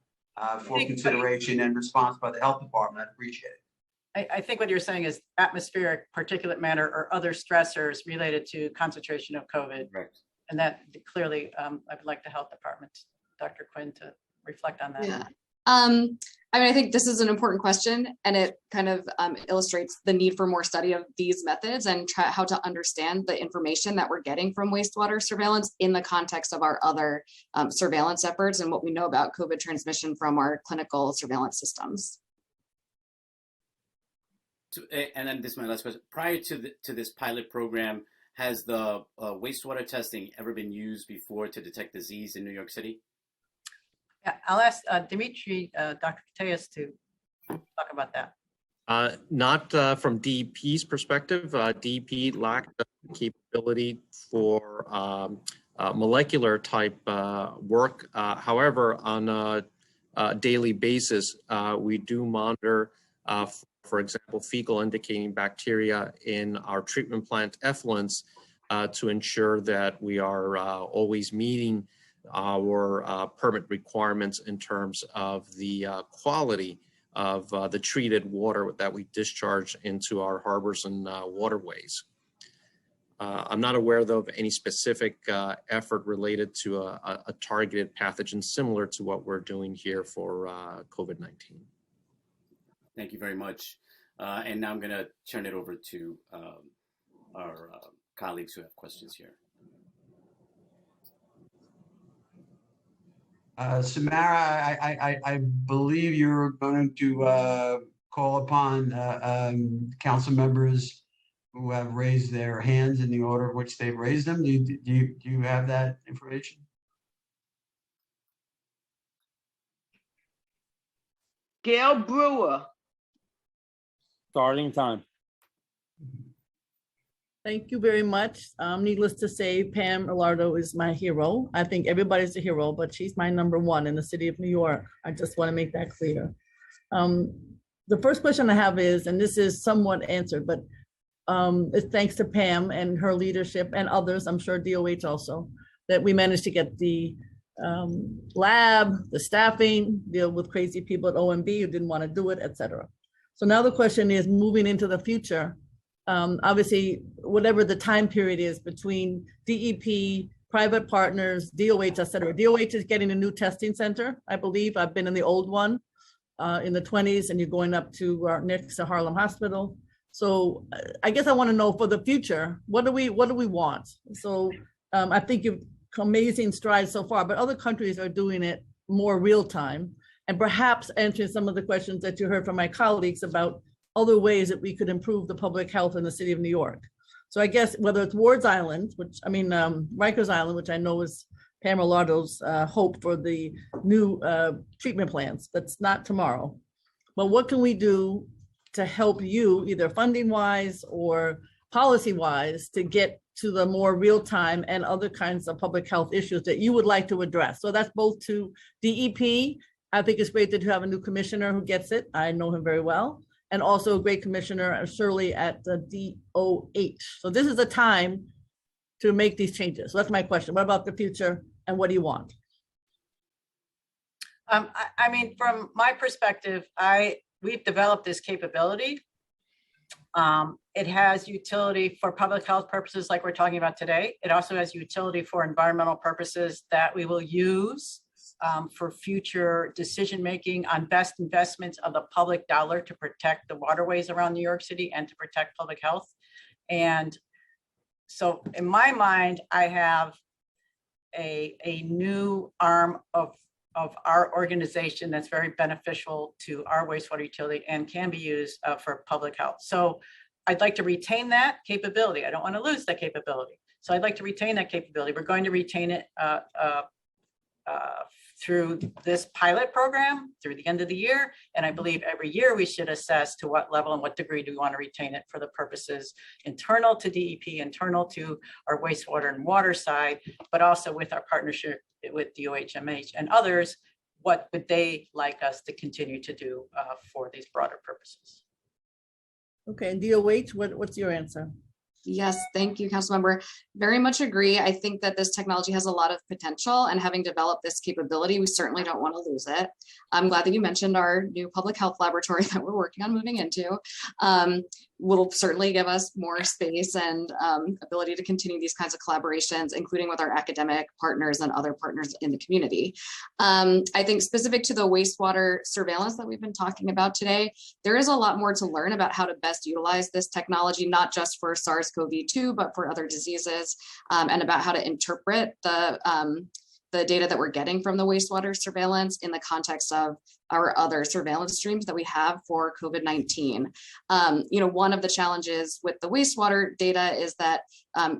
for consideration and response by the health department, I'd appreciate it. I think what you're saying is atmospheric particulate matter or other stressors related to concentration of COVID. Right. And that clearly, I would like the health department, Dr. Quinn, to reflect on that. Yeah. I think this is an important question, and it kind of illustrates the need for more study of these methods and how to understand the information that we're getting from wastewater surveillance in the context of our other surveillance efforts and what we know about COVID transmission from our clinical surveillance systems. And then this is my last question. Prior to this pilot program, has the wastewater testing ever been used before to detect disease in New York City? Yeah, I'll ask Dimitri, Dr. Kateas to talk about that. Not from DEP's perspective. DEP lacked the capability for molecular type work. However, on a daily basis, we do monitor, for example, fecal indicating bacteria in our treatment plant effluents to ensure that we are always meeting our permit requirements in terms of the quality of the treated water that we discharge into our harbors and waterways. I'm not aware, though, of any specific effort related to a targeted pathogen similar to what we're doing here for COVID-19. Thank you very much. And now I'm going to turn it over to our colleagues who have questions here. Samara, I believe you're going to call upon council members who have raised their hands in the order of which they've raised them. Do you have that information? Gail Brewer. Starting time. Thank you very much. Needless to say, Pam Alardo is my hero. I think everybody's a hero, but she's my number one in the city of New York. I just want to make that clear. The first question I have is, and this is somewhat answered, but it's thanks to Pam and her leadership and others, I'm sure DOH also, that we managed to get the lab, the staffing, deal with crazy people at OMB who didn't want to do it, et cetera. So now the question is, moving into the future, obviously, whatever the time period is between DEP, private partners, DOH, et cetera. DOH is getting a new testing center, I believe. I've been in the old one in the 20s, and you're going up to next to Harlem Hospital. So I guess I want to know for the future, what do we want? So I think you've come amazing strides so far, but other countries are doing it more real time, and perhaps answering some of the questions that you heard from my colleagues about other ways that we could improve the public health in the city of New York. So I guess whether it's Ward's Island, Rikers Island, which I know is Pam Alardo's hope for the new treatment plants, that's not tomorrow. But what can we do to help you, either funding wise or policy wise, to get to the more real time and other kinds of public health issues that you would like to address? So that's both to DEP I think it's great that you have a new commissioner who gets it. I know him very well. And also a great commissioner, Shirley at the DOH. So this is the time to make these changes. So that's my question. What about the future and what do you want? I mean, from my perspective, we've developed this capability. It has utility for public health purposes like we're talking about today. It also has utility for environmental purposes that we will use for future decision-making on best investments of the public dollar to protect the waterways around New York City and to protect public health. And so in my mind, I have a new arm of our organization that's very beneficial to our wastewater utility and can be used for public health. So I'd like to retain that capability. I don't want to lose that capability. So I'd like to retain that capability. We're going to retain it through this pilot program through the end of the year. And I believe every year we should assess to what level and what degree do we want to retain it for the purposes internal to DEP, internal to our wastewater and water side, but also with our partnership with DOHMH and others, what would they like us to continue to do for these broader purposes? Okay, and DOH, what's your answer? Yes, thank you, Councilmember. Very much agree. I think that this technology has a lot of potential, and having developed this capability, we certainly don't want to lose it. I'm glad that you mentioned our new public health laboratory that we're working on moving into. Will certainly give us more space and ability to continue these kinds of collaborations, including with our academic partners and other partners in the community. I think specific to the wastewater surveillance that we've been talking about today, there is a lot more to learn about how to best utilize this technology, not just for SARS-CoV-2, but for other diseases, and about how to interpret the data that we're getting from the wastewater surveillance in the context of our other surveillance streams that we have for COVID-19. One of the challenges with the wastewater data is that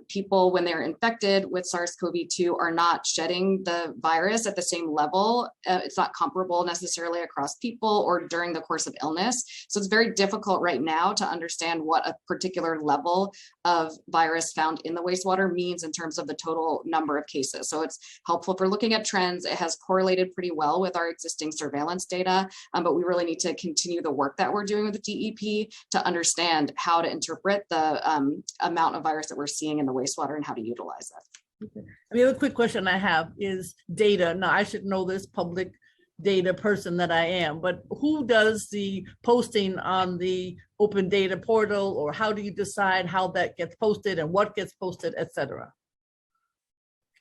people, when they're infected with SARS-CoV-2, are not shedding the virus at the same level. It's not comparable necessarily across people or during the course of illness. So it's very difficult right now to understand what a particular level of virus found in the wastewater means in terms of the total number of cases. So it's helpful for looking at trends. It has correlated pretty well with our existing surveillance data, but we really need to continue the work that we're doing with the DEP to understand how to interpret the amount of virus that we're seeing in the wastewater and how to utilize that. Okay. The other quick question I have is data. Now, I should know this public data person that I am, but who does the posting on the open data portal, or how do you decide how that gets posted and what gets posted, et cetera?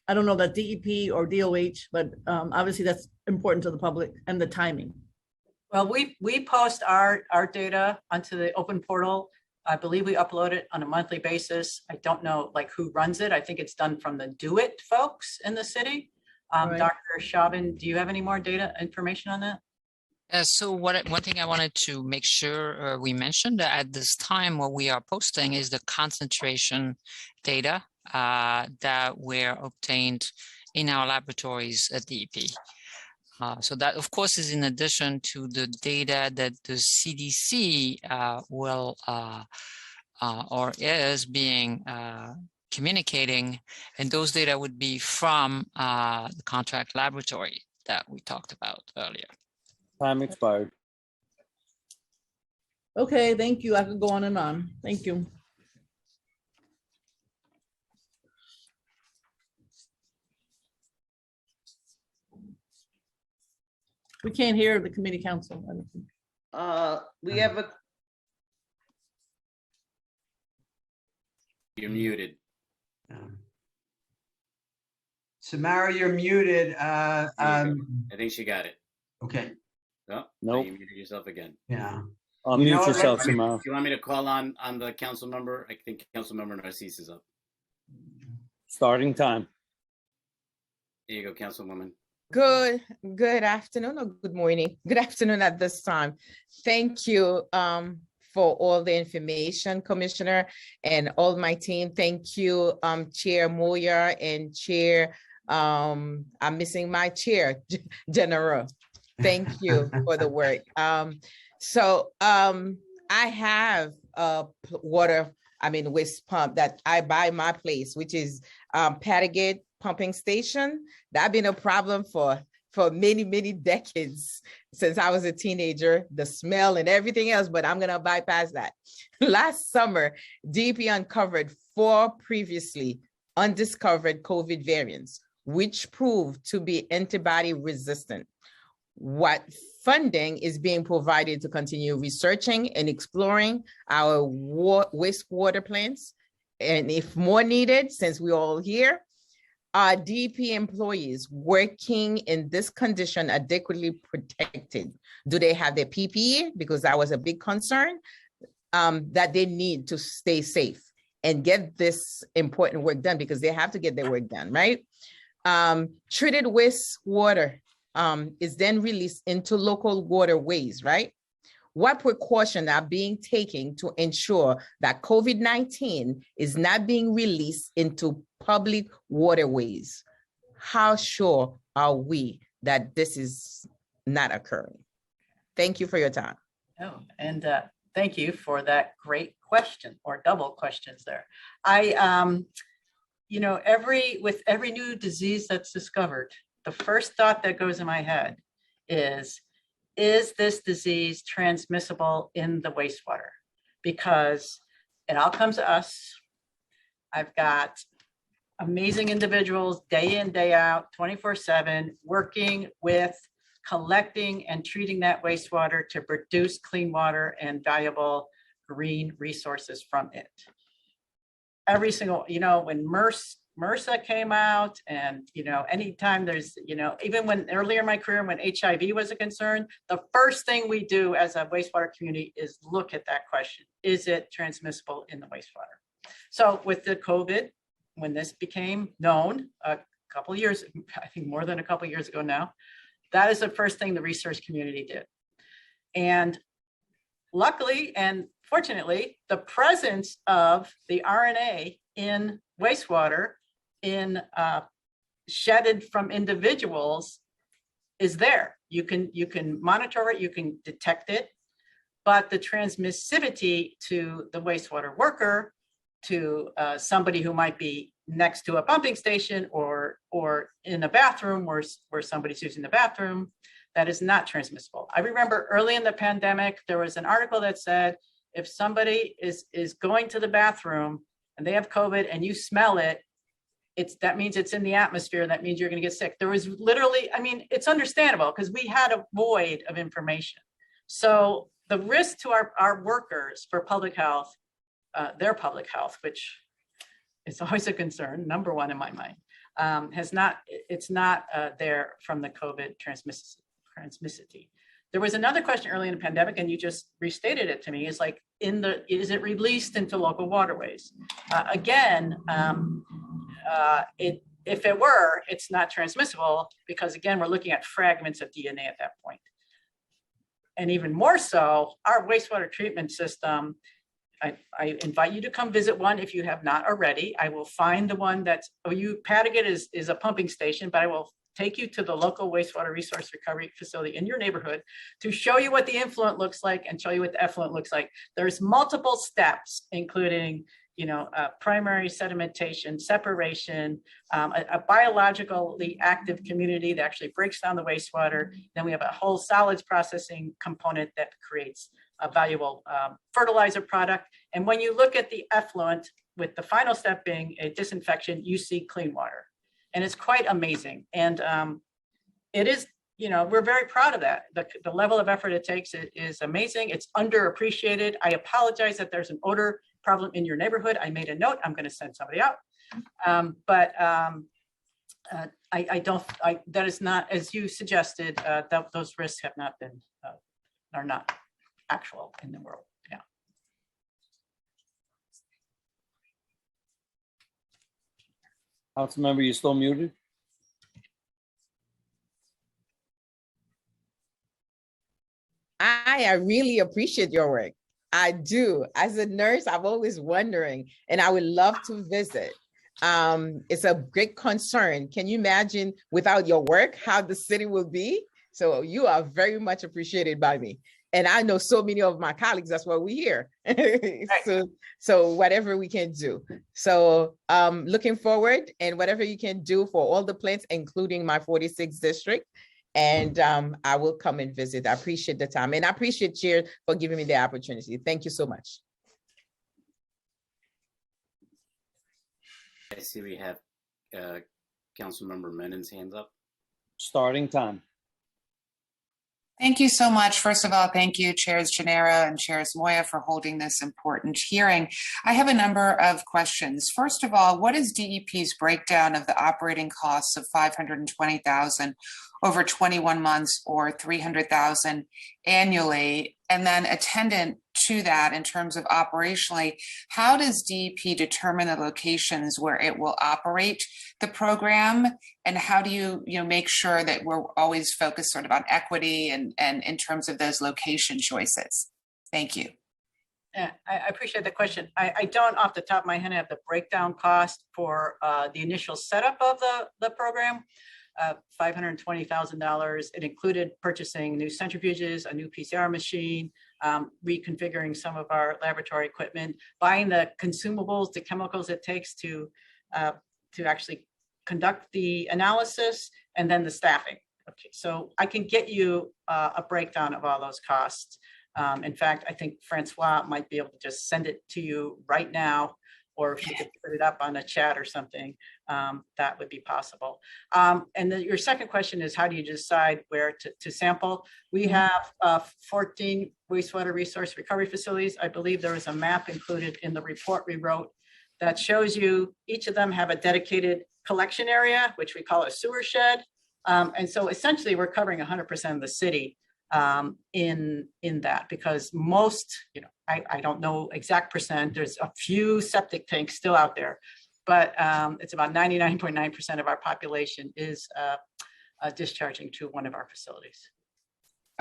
I don't know that DEP or DOH, but obviously that's important to the public and the timing. Well, we post our data onto the open portal. I believe we upload it on a monthly basis. I don't know who runs it. I think it's done from the Do It folks in the city. Right. Dr. Chauvin, do you have any more data information on that? So one thing I wanted to make sure we mentioned at this time, what we are posting is the concentration data that were obtained in our laboratories at DEP. So that, of course, is in addition to the data that the CDC will or is being communicating, and those data would be from the contract laboratory that we talked about earlier. Time expired. Okay, thank you. I could go on and on. Thank you. We can't hear the committee council. I don't think. We have a, You're muted. Samara, you're muted. I think she got it. Okay, No, Nope. you muted yourself again. yeah. Unmute know what, yourself, I mean, Samara. Do you want me to call on the council member? I think council member Narcisse is up. Starting time. There you go, councilwoman. Good afternoon or good morning. Good afternoon at this time. Thank you for all the information, Commissioner, and all my team. Thank you, Chair Moyer and Chair, I'm missing my chair, General. Thank you for the work. I have a waste pump that I buy my place, which is Pattagate pumping station. That's been a problem for for many, many decades since I was a teenager, the smell and everything else, but I'm gonna bypass that. Last summer, DEP uncovered 4 previously undiscovered COVID variants, which proved to be antibody resistant. What funding is being provided to continue researching and exploring our wastewater plants? And if more needed, since we're all here, are DEP employees working in this condition adequately protected? Do they have their PPE? Because that was a big concern, that they need to stay safe and get this important work done, because they have to get their work done, right? Treated wastewater is then released into local waterways, right? What precautions are being taken to ensure that COVID-19 is not being released into public waterways? How sure are we that this is not occurring? Thank you for your time. Oh, and thank you for that great question, or double questions there. You know, with every new disease that's discovered, the first thought that goes in my head is this disease transmissible in the wastewater? Because it all comes to us. I've got amazing individuals day in, day out, 24/7, working with collecting and treating that wastewater to produce clean water and valuable green resources from it. Every single, you know, when MRSA came out, and, you know, anytime there's, you know, even when earlier in my career, when HIV was a concern, the first thing we do as a wastewater community is look at that question. Is it transmissible in the wastewater? So with the COVID, when this became known a couple of years, I think more than a couple of years ago now, that is the first thing the research community did. And luckily and fortunately, the presence of the RNA in wastewater shedded from individuals is there. You can monitor it, you can detect it, but the transmissivity to the wastewater worker, to somebody who might be next to a pumping station or in a bathroom where somebody's using the bathroom, that is not transmissible. I remember early in the pandemic, there was an article that said, if somebody is going to the bathroom and they have COVID and you smell it, that means it's in the atmosphere. That means you're going to get sick. There was literally, I mean, it's understandable because we had a void of information. So the risk to our workers for public health, their public health, which is always a concern, number one in my mind, it's not there from the COVID transmissivity. There was another question early in the pandemic, and you just restated it to me, is like, is it released into local waterways? Again, if it were, it's not transmissible, because again, we're looking at fragments of DNA at that point. And even more so, our wastewater treatment system, I invite you to come visit one if you have not already. I will find the one that's, Paddocket is a pumping station, but I will take you to the local wastewater resource recovery facility in your neighborhood to show you what the influent looks like and show you what the effluent looks like. There's multiple steps, including, you know, primary sedimentation, separation, a biologically active community that actually breaks down the wastewater. Then we have a whole solids processing component that creates a valuable fertilizer product. And when you look at the effluent, with the final step being a disinfection, you see clean water. And it's quite amazing. And it is, you know, we're very proud of that. The level of effort it takes is amazing. It's underappreciated. I apologize that there's an odor problem in your neighborhood. I made a note. I'm going to send somebody out. That is not, as you suggested, those risks have not been, are not actual in the world. Yeah. Councilmember, you're still muted. I really appreciate your work. I do. As a nurse, I'm always wondering, and I would love to visit. It's a great concern. Can you imagine without your work, how the city will be? So you are very much appreciated by me. And I know so many of my colleagues, that's why we're here. So whatever we can do. So looking forward, and whatever you can do for all the plants, including my 46th district. And I will come and visit. I appreciate the time, and I appreciate Chair for giving me the opportunity. Thank you so much. I see we have Councilmember Menon's hands up. Starting time. Thank you so much. First of all, thank you, Chairs Gennaro and Chairs Moya, for holding this important hearing. I have a number of questions. First of all, what is DEP's breakdown of the operating costs of $520,000 over 21 months or $300,000 annually? And then attendant to that, in terms of operationally, how does DEP determine the locations where it will operate the program? And how do you make sure that we're always focused sort of on equity and in terms of those location choices? Thank you. Yeah, I appreciate the question. I don't off the top of my head have the breakdown cost for the initial setup of the program. $520,000. It included purchasing new centrifuges, a new PCR machine, reconfiguring some of our laboratory equipment, buying the consumables, the chemicals it takes to actually conduct the analysis, and then the staffing. Okay, so I can get you a breakdown of all those costs. In fact, I think Francois might be able to just send it to you right now, or if you could put it up on a chat or something, that would be possible. And then your second question is, how do you decide where to sample? We have 14 wastewater resource recovery facilities. I believe there is a map included in the report we wrote that shows you each of them have a dedicated collection area, which we call a sewer shed. And so essentially we're covering 100% of the city in that, because most, I don't know exact percent, there's a few septic tanks still out there, but it's about 99.9% of our population is discharging to one of our facilities.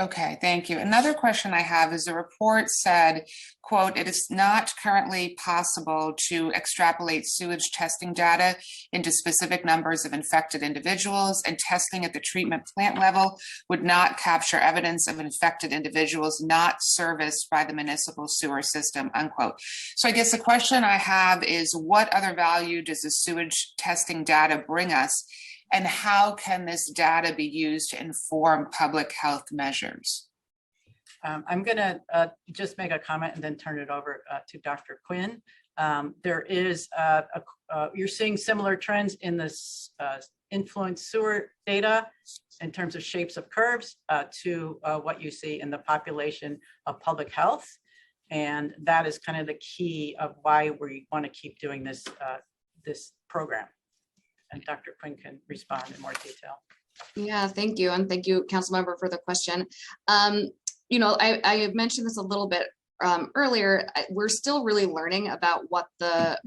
Okay, thank you. Another question I have is the report said, quote, "It is not currently possible to extrapolate sewage testing data into specific numbers of infected individuals, and testing at the treatment plant level would not capture evidence of infected individuals not serviced by the municipal sewer system," unquote. So I guess the question I have is, what other value does the sewage testing data bring us? And how can this data be used to inform public health measures? I'm going to just make a comment and then turn it over to Dr. Quinn. There is, you're seeing similar trends in this influence sewer data in terms of shapes of curves to what you see in the population of public health. And that is kind of the key of why we want to keep doing this, this program. And Dr. Quinn can respond in more detail. Yeah, thank you. And thank you, Councilmember, for the question. I mentioned this a little bit earlier. We're still really learning about what the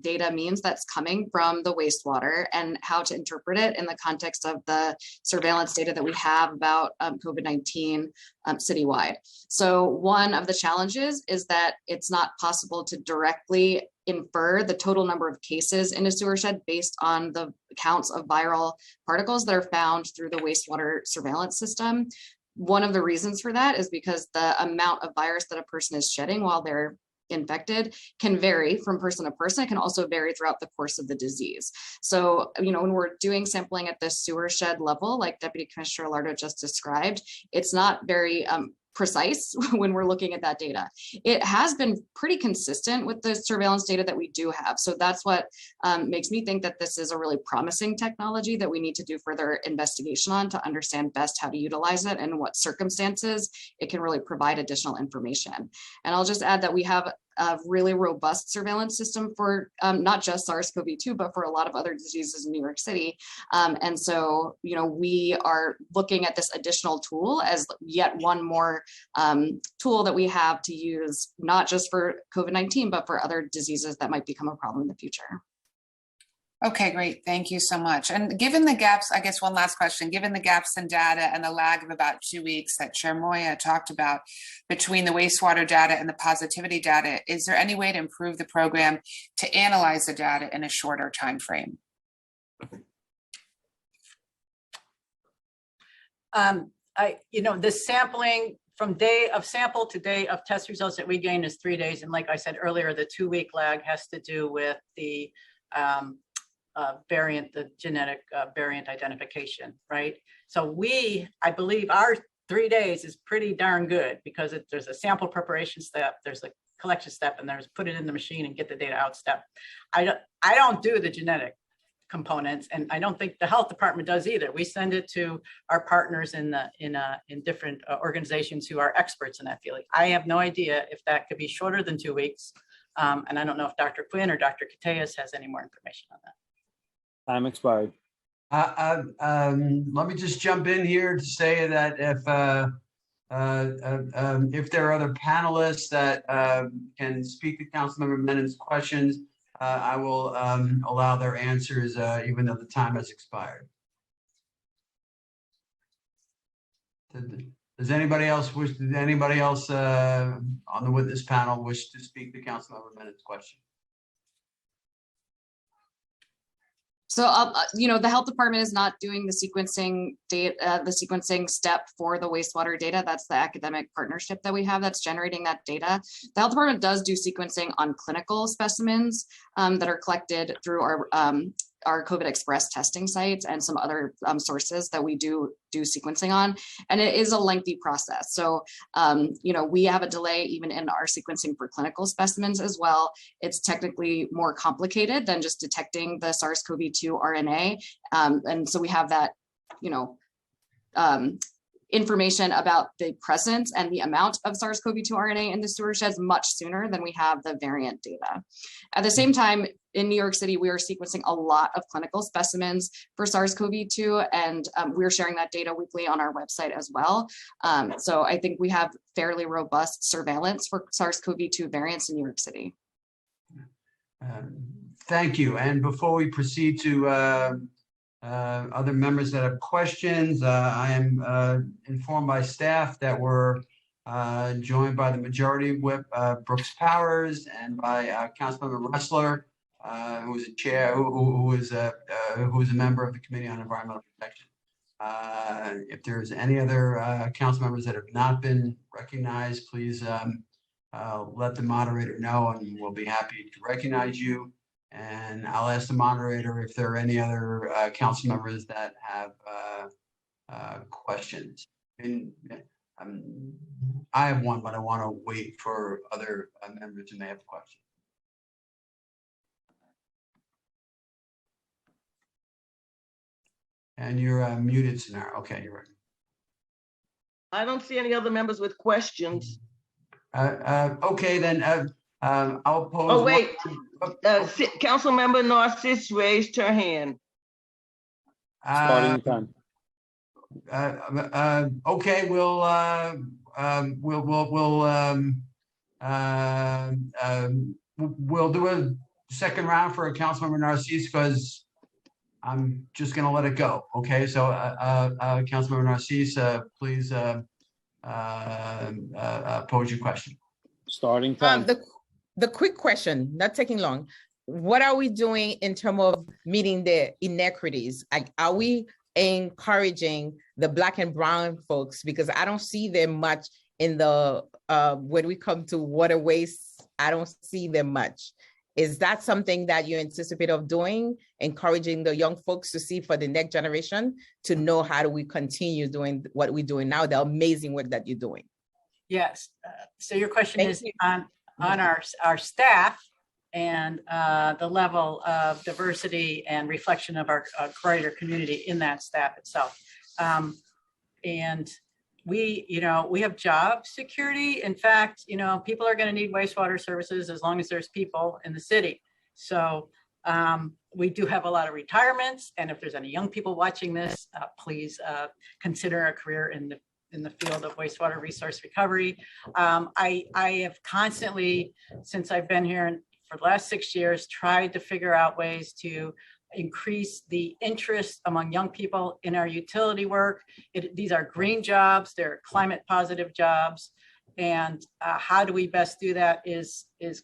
data means that's coming from the wastewater and how to interpret it in the context of the surveillance data that we have about COVID-19 citywide. So one of the challenges is that it's not possible to directly infer the total number of cases in a sewer shed based on the counts of viral particles that are found through the wastewater surveillance system. One of the reasons for that is because the amount of virus that a person is shedding while they're infected can vary from person to person. It can also vary throughout the course of the disease. So, when we're doing sampling at the sewer shed level, like Deputy Commissioner Lardo just described, it's not very precise when we're looking at that data. It has been pretty consistent with the surveillance data that we do have. So that's what makes me think that this is a really promising technology that we need to do further investigation on to understand best how to utilize it and in what circumstances it can really provide additional information. And I'll just add that we have a really robust surveillance system for not just SARS-CoV-2, but for a lot of other diseases in New York City. And so, we are looking at this additional tool as yet one more tool that we have to use, not just for COVID-19, but for other diseases that might become a problem in the future. Okay, great. Thank you so much. And given the gaps, I guess one last question, given the gaps in data and the lag of about 2 weeks that Chair Moya talked about between the wastewater data and the positivity data, is there any way to improve the program to analyze the data in a shorter time frame? The sampling from day of sample to day of test results that we gain is 3 days. And like I said earlier, the 2-week lag has to do with the variant, the genetic variant identification, right? So I believe our 3 days is pretty darn good because there's a sample preparation step, there's a collection step, and there's put it in the machine and get the data out step. I don't do the genetic components, and I don't think the health department does either. We send it to our partners in different organizations who are experts in that field. I have no idea if that could be shorter than 2 weeks, and I don't know if Dr. Quinn or Dr. Cateas has any more information on that. Time expired. Let me just jump in here to say that if there are other panelists that can speak to Councilmember Menon's questions, I will allow their answers even though the time has expired. Does anybody else on the witness panel wish to speak to Councilmember Menon's question? So, the health department is not doing the sequencing the sequencing step for the wastewater data. That's the academic partnership that we have that's generating that data. The health department does do sequencing on clinical specimens that are collected through our COVID Express testing sites and some other sources that we do sequencing on. And it is a lengthy process. So, we have a delay even in our sequencing for clinical specimens as well. It's technically more complicated than just detecting the SARS-CoV-2 RNA. And so we have that, information about the presence and the amount of SARS-CoV-2 RNA in the sewer sheds much sooner than we have the variant data. At the same time, in New York City, we are sequencing a lot of clinical specimens for SARS-CoV-2, and we're sharing that data weekly on our website as well. So I think we have fairly robust surveillance for SARS-CoV-2 variants in New York City. Thank you. And before we proceed to other members that have questions, I am informed by staff that we're joined by the Majority Whip Brooks Powers and by Councilmember Ressler, who is a chair, who is a member of the Committee on Environmental Protection. If there's any other council members that have not been recognized, please let the moderator know, and we'll be happy to recognize you. And I'll ask the moderator if there are any other council members that have questions. And I have one, but I want to wait for other members who may have questions. And you're muted, Sonara. Okay, you're right. I don't see any other members with questions. Okay, then I'll pose. Oh, wait. Councilmember Narcisse raised her hand. Starting time. Okay, we'll do a second round for Councilmember Narcisse because I'm just going to let it go. Okay, so Councilmember Narcisse, please pose your question. Starting time. The quick question, not taking long. What are we doing in terms of meeting the inequities? Like, are we encouraging the Black and brown folks? Because I don't see them much in the, when we come to water waste, I don't see them much. Is that something that you anticipate of doing, encouraging the young folks to see for the next generation to know how do we continue doing what we're doing now, the amazing work that you're doing? Yes. So your question is on our staff and the level of diversity and reflection of our greater community in that staff itself. And we have job security. In fact, people are going to need wastewater services as long as there's people in the city. So we do have a lot of retirements. And if there's any young people watching this, please consider a career in the field of wastewater resource recovery. I have constantly, since I've been here for the last 6 years, tried to figure out ways to increase the interest among young people in our utility work. These are green jobs, they're climate positive jobs. And how do we best do that is it's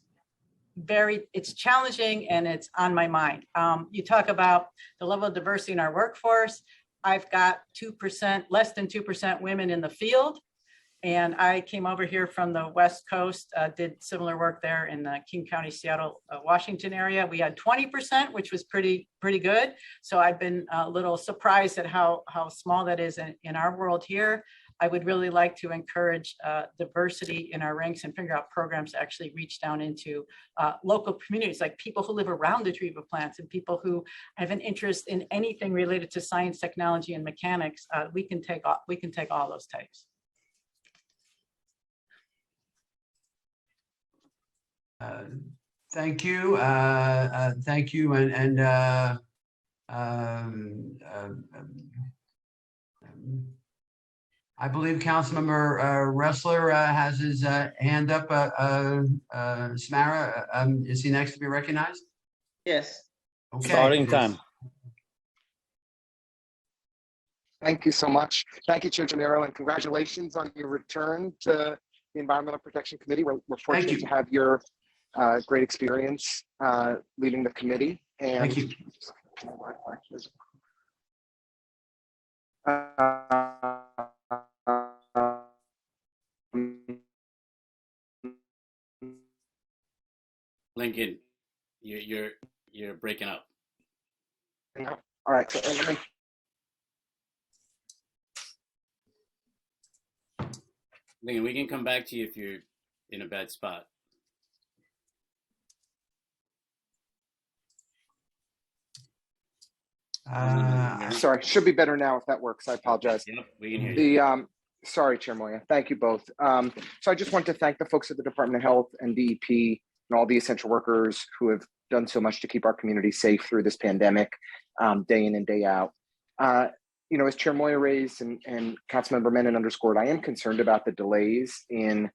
challenging and it's on my mind. You talk about the level of diversity in our workforce. I've got 2%, less than 2% women in the field. And I came over here from the West Coast, did similar work there in the King County, Seattle, Washington area. We had 20%, which was pretty good. So I've been a little surprised at how small that is in our world here. I would really like to encourage diversity in our ranks and figure out programs to actually reach down into local communities, like people who live around the treatment plants and people who have an interest in anything related to science, technology, and mechanics. We can take all those types. Thank you. Thank you. I believe Councilmember Ressler has his hand up. Samara, is he next to be recognized? Yes. Okay. Starting time. Thank you so much. Thank you, Chair Gennaro, and congratulations on your return to the Environmental Protection Committee. We're fortunate to have your great experience leading the committee. And thank you. Lincoln, you're breaking up. All right. So Lincoln, we can come back to you if you're in a bad spot. sorry, should be better now if that works. I apologize. Yep, we can hear you. Sorry, Chair Moya. Thank you both. So I just want to thank the folks at the Department of Health and DEP and all the essential workers who have done so much to keep our community safe through this pandemic, day in and day out. You know, as Chair Moya raised and Councilmember Menon underscored, I am concerned about the delays in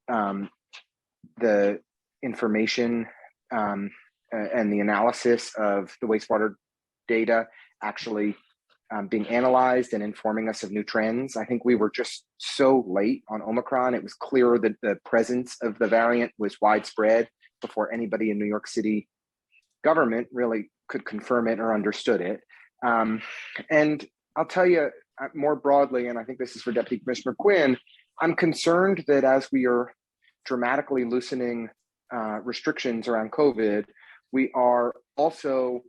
the information and the analysis of the wastewater data actually being analyzed and informing us of new trends. I think we were just so late on Omicron. It was clear that the presence of the variant was widespread before anybody in New York City government really could confirm it or understood it. And I'll tell you more broadly, and I think this is for Deputy Commissioner Quinn, I'm concerned that as we are dramatically loosening restrictions around COVID, we are also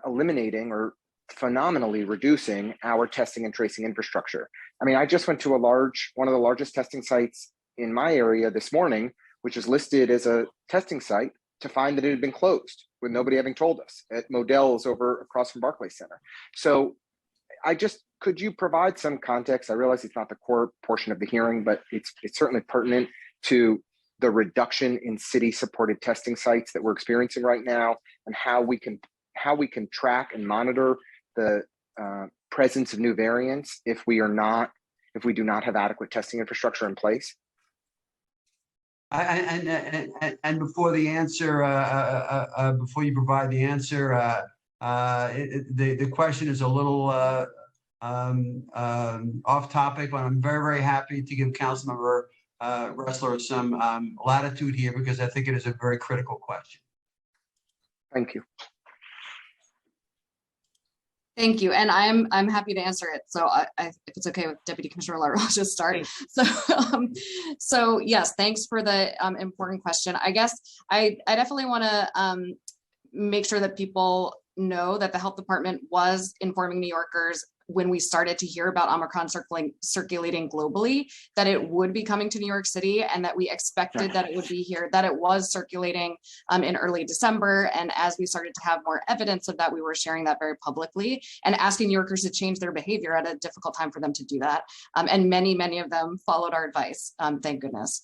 eliminating or phenomenally reducing our testing and tracing infrastructure. I mean, I just went to one of the largest testing sites in my area this morning, which is listed as a testing site, to find that it had been closed with nobody having told us at Modell's over across from Barclays Center. So could you provide some context? I realize it's not the core portion of the hearing, but it's certainly pertinent to the reduction in city-supported testing sites that we're experiencing right now, and how we can track and monitor the presence of new variants if we do not have adequate testing infrastructure in place. And before the answer, before you provide the answer, the question is a little off topic, but I'm very, very happy to give Councilmember Ressler some latitude here, because I think it is a very critical question. Thank you. Thank you, and I'm happy to answer it. So if it's okay with Deputy Commissioner Lara, I'll just start. So yes, thanks for the important question. I guess I definitely want to make sure that people know that the health department was informing New Yorkers when we started to hear about Omicron circulating globally, that it would be coming to New York City, and that we expected that it would be here, that it was circulating in early December. And as we started to have more evidence of that, we were sharing that very publicly and asking New Yorkers to change their behavior at a difficult time for them to do that. And many of them followed our advice, thank goodness.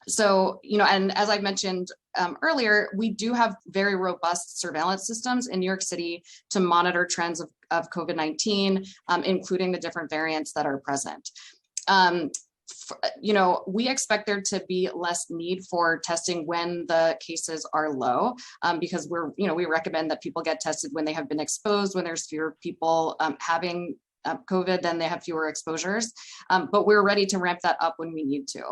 So, you know, and as I mentioned earlier, we do have very robust surveillance systems in New York City to monitor trends of COVID-19, including the different variants that are present. You know, we expect there to be less need for testing when the cases are low, because we recommend that people get tested when they have been exposed, when there's fewer people having COVID, then they have fewer exposures, but we're ready to ramp that up when we need to.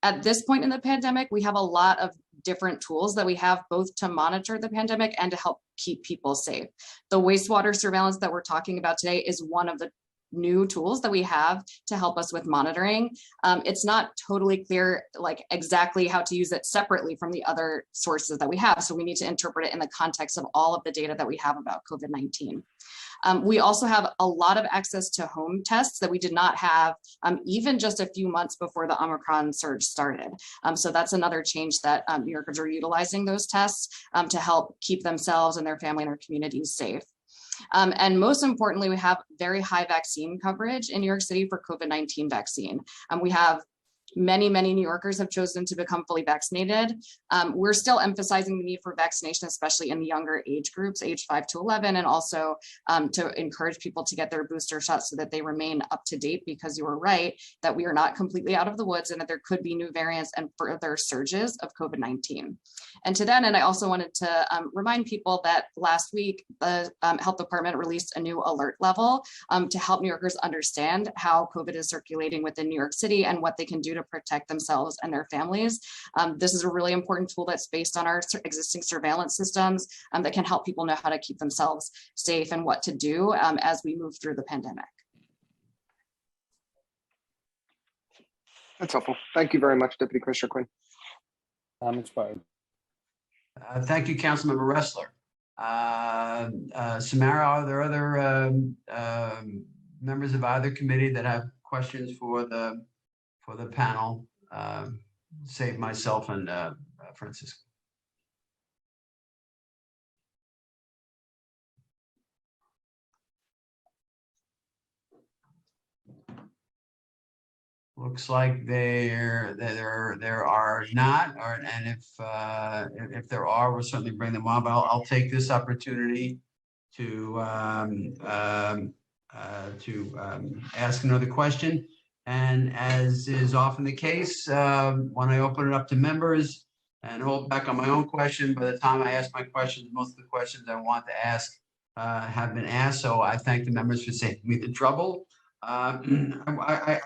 At this point in the pandemic, we have a lot of different tools that we have both to monitor the pandemic and to help keep people safe. The wastewater surveillance that we're talking about today is one of the new tools that we have to help us with monitoring. It's not totally clear like exactly how to use it separately from the other sources that we have. So we need to interpret it in the context of all of the data that we have about COVID-19. We also have a lot of access to home tests that we did not have even just a few months before the Omicron surge started. So that's another change that New Yorkers are utilizing those tests to help keep themselves and their family and their communities safe. And most importantly, we have very high vaccine coverage in New York City for COVID-19 vaccine. We have many New Yorkers have chosen to become fully vaccinated. We're still emphasizing the need for vaccination, especially in the younger age groups, age 5 to 11, and also to encourage people to get their booster shots so that they remain up to date, because you were right that we are not completely out of the woods and that there could be new variants and further surges of COVID-19. And to that end, I also wanted to remind people that last week, the health department released a new alert level to help New Yorkers understand how COVID is circulating within New York City and what they can do to protect themselves and their families. This is a really important tool that's based on our existing surveillance systems that can help people know how to keep themselves safe and what to do as we move through the pandemic. That's helpful. Thank you very much, Deputy Commissioner Quinn. I'm expired. Thank you, Councilmember Ressler. Samara, are there other members of either committee that have questions for the panel, save myself and Francisco? Looks like there are not, and if there are, we'll certainly bring them on. But I'll take this opportunity to ask another question. And as is often the case, when I open it up to members and hold back on my own question, by the time I ask my questions, most of the questions I want to ask have been asked. So I thank the members for saving me the trouble. I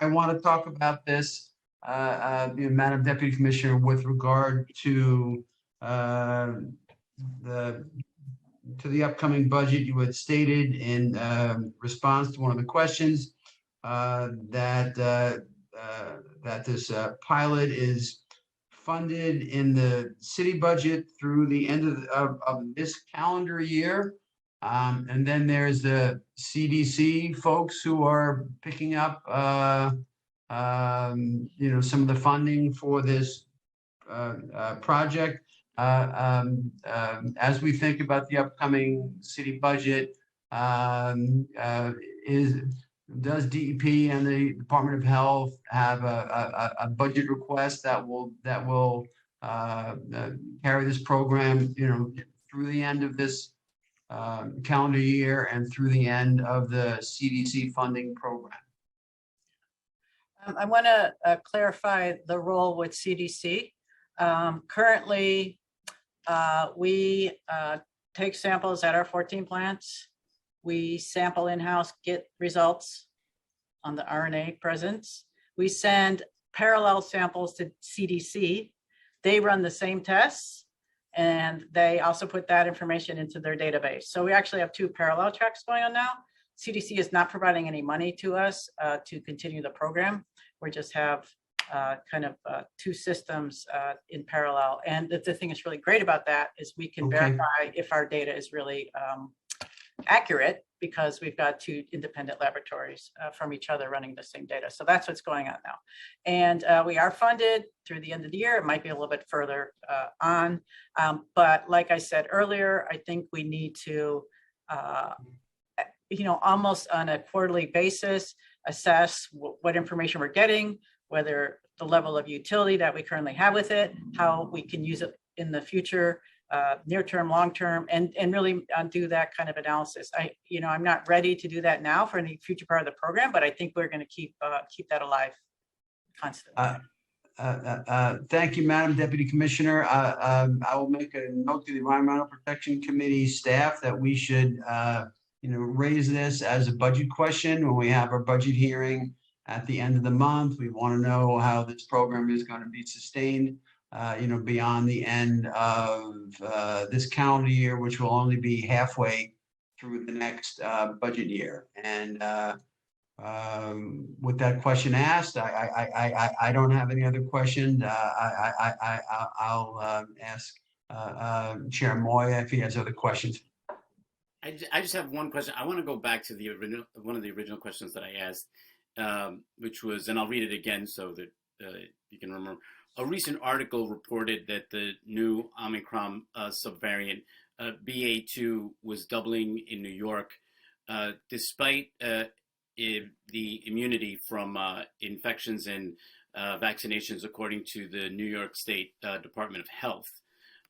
want to talk about this, Madam Deputy Commissioner, with regard to the upcoming budget. You had stated in response to one of the questions that this pilot is funded in the city budget through the end of this calendar year. And then there's the CDC folks who are picking up, some of the funding for this project. As we think about the upcoming city budget, does DEP and the Department of Health have a budget request that will carry this program, through the end of this calendar year and through the end of the CDC funding program? I want to clarify the role with CDC. Currently, we take samples at our 14 plants. We sample in-house, get results on the RNA presence. We send parallel samples to CDC. They run the same tests, and they also put that information into their database. So we actually have two parallel tracks going on now. CDC is not providing any money to us to continue the program. We just have two systems in parallel. And the thing that's really great about that is we can verify if our data is really accurate, because we've got two independent laboratories from each other running the same data. So that's what's going on now. And we are funded through the end of the year. It might be a little bit further on. But like I said earlier, I think we need to, almost on a quarterly basis, assess what information we're getting, whether the level of utility that we currently have with it, how we can use it in the future, near term, long term, and really do that kind of analysis. I'm not ready to do that now for any future part of the program, but I think we're going to keep that alive constantly. Thank you, Madam Deputy Commissioner. I will make a note to the Environmental Protection Committee staff that we should raise this as a budget question when we have our budget hearing at the end of the month. We want to know how this program is going to be sustained beyond the end of this calendar year, which will only be halfway through the next budget year. And With that question asked, I don't have any other questions. I'll ask Chair Moya if he has other questions. I just have one question. I want to go back to the original, one of the original questions that I asked, which was, and I'll read it again so that you can remember. A recent article reported that the new Omicron subvariant BA2 was doubling in New York, despite the immunity from infections and vaccinations, according to the New York State Department of Health.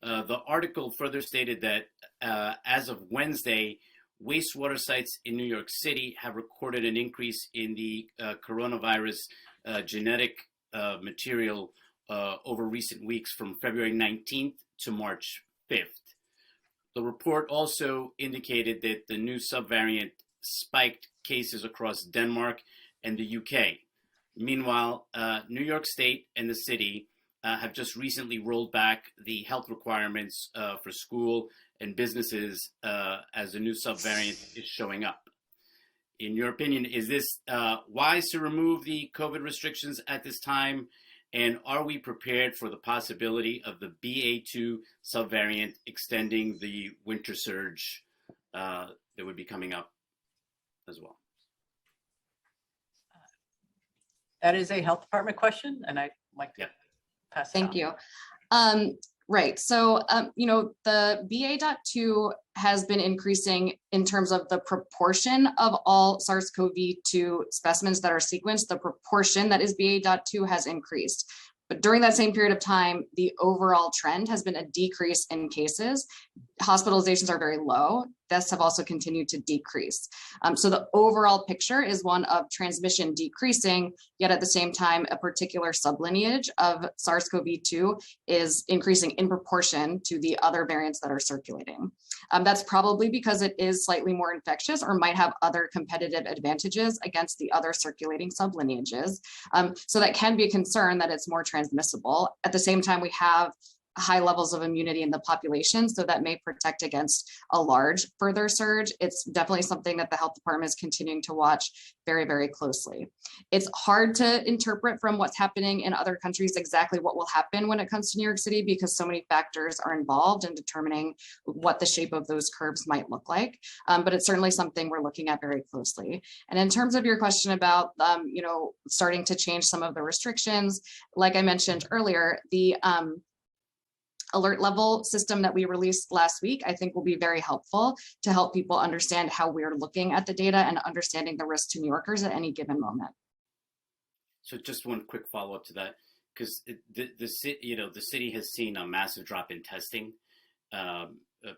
The article further stated that as of Wednesday, wastewater sites in New York City have recorded an increase in the coronavirus genetic material over recent weeks from February 19th to March 5th. The report also indicated that the new subvariant spiked cases across Denmark and the UK. Meanwhile, New York State and the city have just recently rolled back the health requirements for school and businesses as the new subvariant is showing up. In your opinion, is this wise to remove the COVID restrictions at this time? And are we prepared for the possibility of the BA2 subvariant extending the winter surge that would be coming up as well? That is a health department question, and I'd like to pass it on. Thank you. Right. So, you know, the BA.2 has been increasing in terms of the proportion of all SARS-CoV-2 specimens that are sequenced. The proportion that is BA.2 has increased. But during that same period of time, the overall trend has been a decrease in cases. Hospitalizations are very low. Deaths have also continued to decrease. So the overall picture is one of transmission decreasing, yet at the same time, a particular sublineage of SARS-CoV-2 is increasing in proportion to the other variants that are circulating. That's probably because it is slightly more infectious or might have other competitive advantages against the other circulating sublineages. So that can be a concern that it's more transmissible. At the same time, we have high levels of immunity in the population, so that may protect against a large further surge. It's definitely something that the health department is continuing to watch very, very closely. It's hard to interpret from what's happening in other countries exactly what will happen when it comes to New York City, because so many factors are involved in determining what the shape of those curves might look like. But it's certainly something we're looking at very closely. And in terms of your question about, you know, starting to change some of the restrictions, like I mentioned earlier, the alert level system that we released last week, I think will be very helpful to help people understand how we're looking at the data and understanding the risk to New Yorkers at any given moment. So just one quick follow up to that, because the city has seen a massive drop in testing,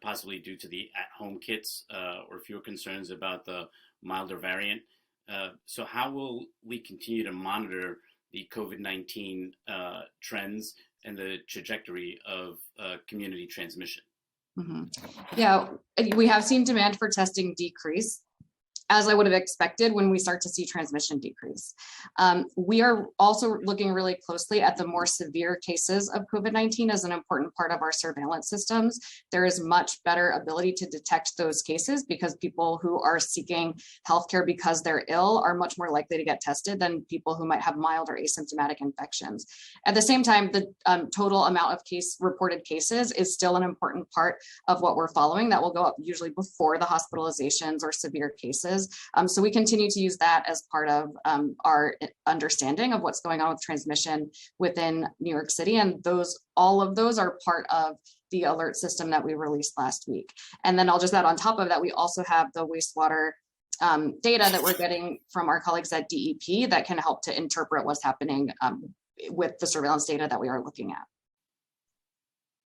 possibly due to the at-home kits or fewer concerns about the milder variant. So how will we continue to monitor the COVID-19 trends and the trajectory of community transmission? Mm-hmm. Yeah, we have seen demand for testing decrease, as I would have expected when we start to see transmission decrease. We are also looking really closely at the more severe cases of COVID-19 as an important part of our surveillance systems. There is much better ability to detect those cases because people who are seeking healthcare because they're ill are much more likely to get tested than people who might have mild or asymptomatic infections. At the same time, the total amount of reported cases is still an important part of what we're following. That will go up usually before the hospitalizations or severe cases. So we continue to use that as part of our understanding of what's going on with transmission within New York City. And all of those are part of the alert system that we released last week. And then I'll just add on top of that, we also have the wastewater data that we're getting from our colleagues at DEP that can help to interpret what's happening with the surveillance data that we are looking at.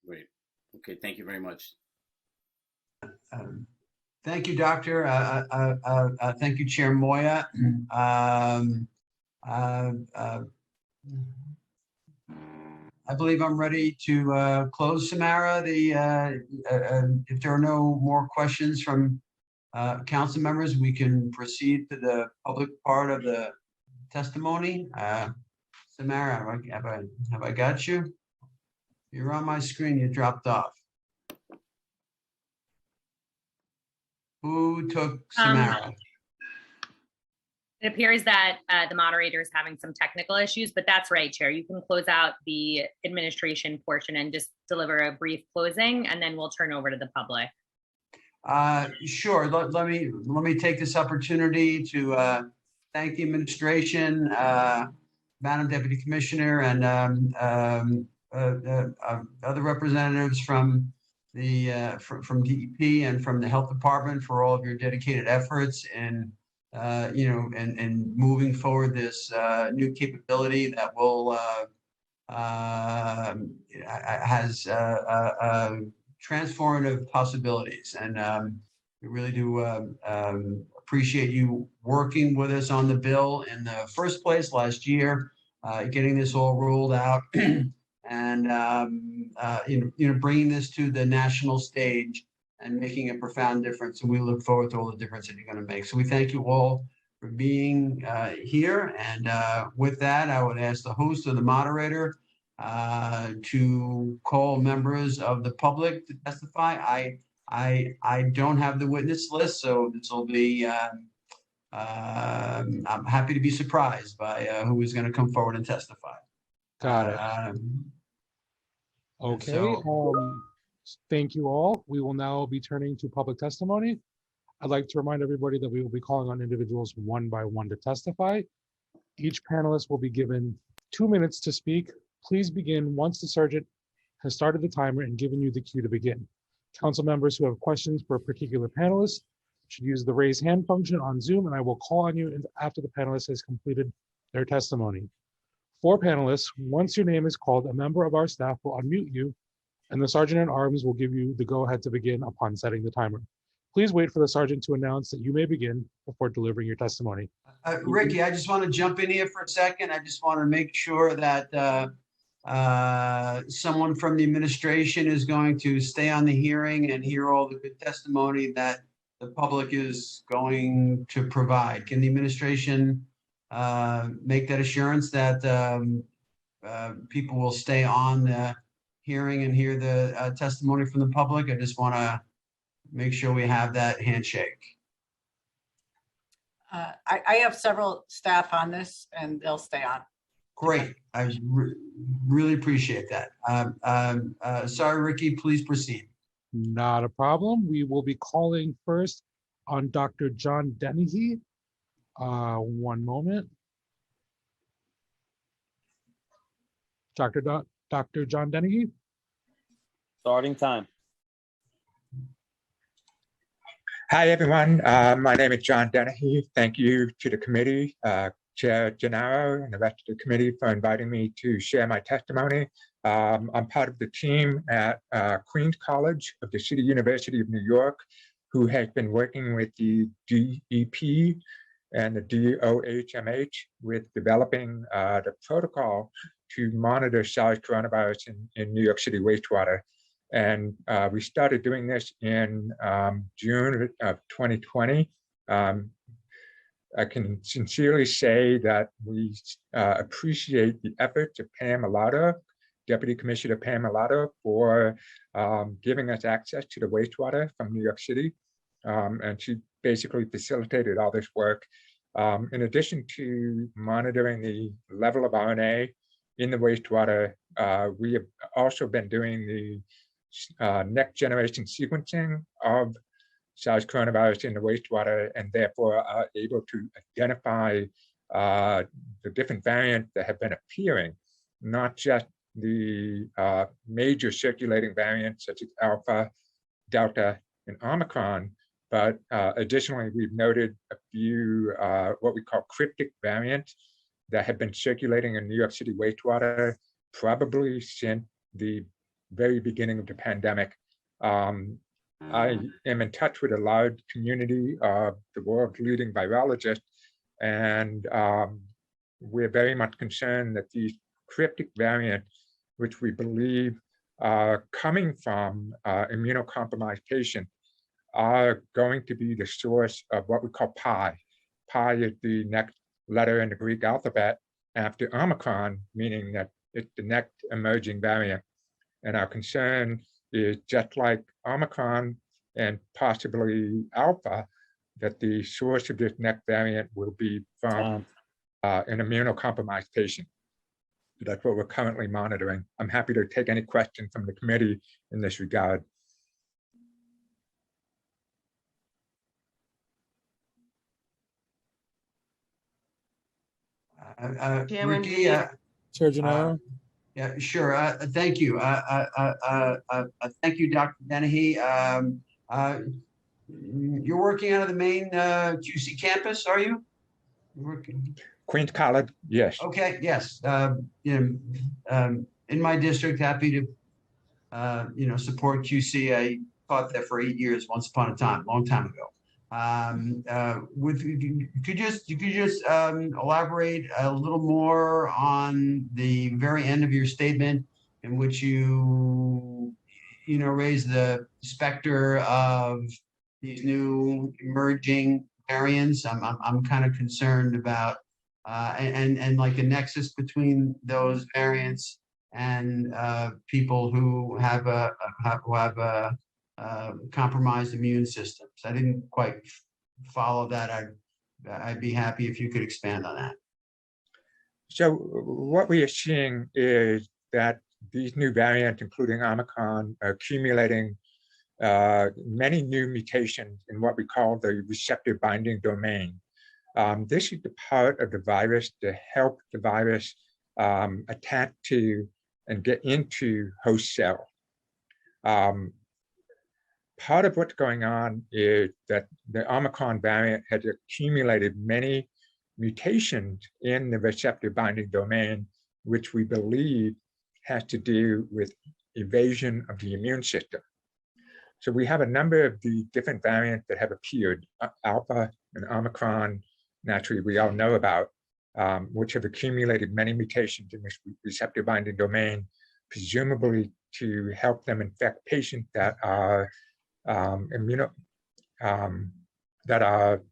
Great. Okay, thank you very much. Thank you, Doctor. Thank you, Chair Moya. I believe I'm ready to close, Samara. If there are no more questions from council members, we can proceed to the public part of the testimony. Samara, have I got you? You're on my screen. You dropped off. Who took Samara? It appears that the moderator is having some technical issues, but that's right, Chair. You can close out the administration portion and just deliver a brief closing, and then we'll turn over to the public. Sure. Let me take this opportunity to thank the administration, Madam Deputy Commissioner, and other representatives from the from DEP and from the Health Department for all of your dedicated efforts and and moving forward this new capability that will has transformative possibilities. And we really do appreciate you working with us on the bill in the first place last year, getting this all rolled out and bringing this to the national stage and making a profound difference. And we look forward to all the difference that you're going to make. So we thank you all for being here. And with that, I would ask the host or the moderator to call members of the public to testify. I don't have the witness list, so this will be, I'm happy to be surprised by who is going to come forward and testify. Got it. Okay. Thank you all. We will now be turning to public testimony. I'd like to remind everybody that we will be calling on individuals one by one to testify. Each panelist will be given 2 minutes to speak. Please begin once the sergeant has started the timer and given you the cue to begin. Council members who have questions for a particular panelist should use the raise hand function on Zoom, and I will call on you after the panelist has completed their testimony. For panelists, once your name is called, a member of our staff will unmute you, and the Sergeant at Arms will give you the go-ahead to begin upon setting the timer. Please wait for the sergeant to announce that you may begin before delivering your testimony. Ricky, I just want to jump in here for a second. I just want to make sure that someone from the administration is going to stay on the hearing and hear all the good testimony that the public is going to provide. Can the administration make that assurance that people will stay on the hearing and hear the testimony from the public? I just want to make sure we have that handshake. I have several staff on this and they'll stay on. Great. I really appreciate that. Sorry, Ricky, please proceed. Not a problem. We will be calling first on Dr. John Dennehy. One moment. Dr. John Dennehy. Starting time. Hi, everyone. My name is John Dennehy. Thank you to the committee, Chair Gennaro and the rest of the committee for inviting me to share my testimony. I'm part of the team at Queens College of the City University of New York, who has been working with the DEP and the DOHMH with developing the protocol to monitor SARS coronavirus in New York City wastewater. And we started doing this in June of 2020. I can sincerely say that we appreciate the efforts of Pam Alato, Deputy Commissioner Pam Alato, for giving us access to the wastewater from New York City. And she basically facilitated all this work. In addition to monitoring the level of RNA in the wastewater, we have also been doing the next generation sequencing of SARS coronavirus in the wastewater, and therefore are able to identify the different variants that have been appearing, not just the major circulating variants such as Alpha, Delta, and Omicron, but additionally, we've noted a few what we call cryptic variants that have been circulating in New York City wastewater probably since the very beginning of the pandemic. I am in touch with a large community of the world's leading virologists, and we're very much concerned that these cryptic variants, which we believe are coming from immunocompromised patients, are going to be the source of what we call pi. Pi is the next letter in the Greek alphabet after Omicron, meaning that it's the next emerging variant. And our concern is, just like Omicron and possibly Alpha, that the source of this next variant will be from an immunocompromised patient. That's what we're currently monitoring. I'm happy to take any questions from the committee in this regard. Chairman, Ricky, Chair Gennaro? yeah, sure. Thank you. Thank you, Dr. Dennehy. You're working out of the main QC campus, are you? Queens College, yes. Okay, yes. In my district, happy to support QC. I taught there for 8 years, once upon a time, long time ago. Could you just elaborate a little more on the very end of your statement in which you raise the specter of these new emerging variants? I'm kind of concerned about and like a nexus between those variants and people who have compromised immune systems. I didn't quite follow that. I'd be happy if you could expand on that. So what we are seeing is that these new variants, including Omicron, are accumulating many new mutations in what we call the receptor binding domain. This is the part of the virus to help the virus attach to and get into host cell. Part of what's going on is that the Omicron variant has accumulated many mutations in the receptor binding domain, which we believe has to do with evasion of the immune system. So we have a number of the different variants that have appeared, Alpha and Omicron, naturally we all know about, which have accumulated many mutations in this receptor binding domain, presumably to help them infect patients that are that are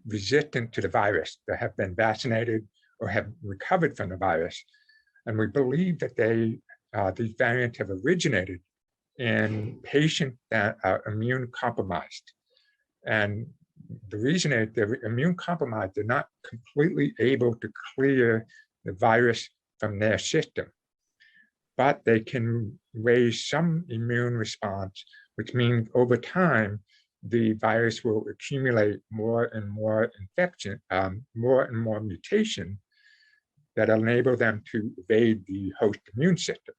resistant to the virus, that have been vaccinated or have recovered from the virus. And we believe that these variants have originated in patients that are immune compromised. And the reason is they're immune compromised, they're not completely able to clear the virus from their system, but they can raise some immune response, which means over time, the virus will accumulate more and more infection, more and more mutation that enable them to evade the host immune system.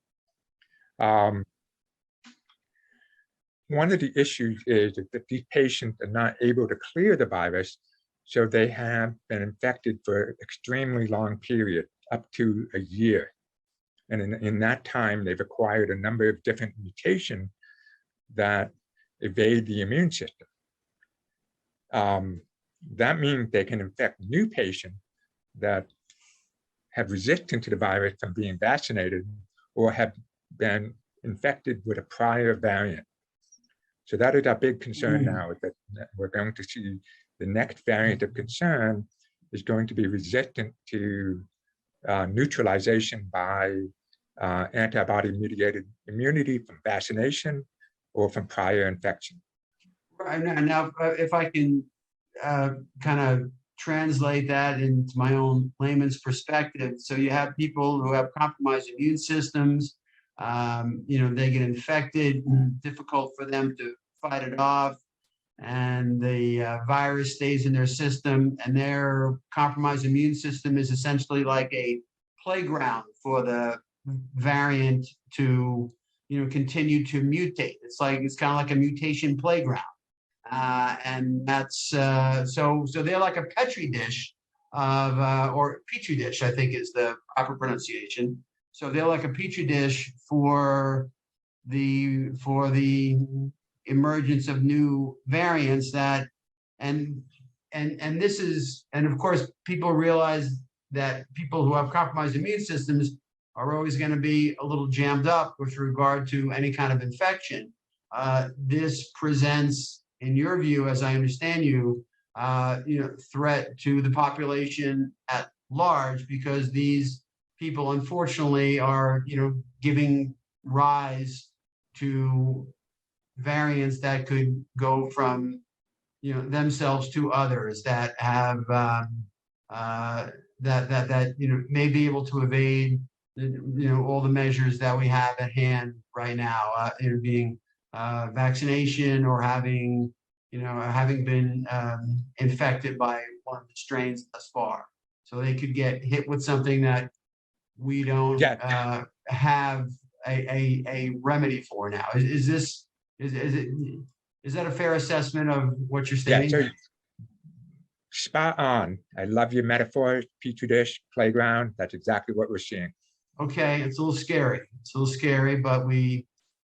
One of the issues is that these patients are not able to clear the virus, so they have been infected for an extremely long period, up to a year. And in that time, they've acquired a number of different mutations that evade the immune system. That means they can infect new patients that have resistance to the virus from being vaccinated or have been infected with a prior variant. So that is our big concern now, is that we're going to see the next variant of concern is going to be resistant to neutralization by antibody-mediated immunity from vaccination or from prior infection. Right now, if I can kind of translate that into my own layman's perspective. So you have people who have compromised immune systems, they get infected, difficult for them to fight it off, and the virus stays in their system, and their compromised immune system is essentially like a playground for the variant to continue to mutate. It's kind of like a mutation playground. And that's so they're like a petri dish of or petri dish, I think is the proper pronunciation. So they're like a petri dish for the emergence of new variants that and this is, and of course people realize that people who have compromised immune systems are always going to be a little jammed up with regard to any kind of infection. This presents, in your view, as I understand you, threat to the population at large, because these people, unfortunately, are, giving rise to variants that could go from, themselves to others that have that may be able to evade all the measures that we have at hand right now, being vaccination or having been infected by one of the strains thus far. So they could get hit with something that we don't have a remedy for now. Is that a fair assessment of what you're stating? Yeah, so spot on. I love your metaphors, petri dish, playground. That's exactly what we're seeing. Okay, it's a little scary. It's a little scary, but we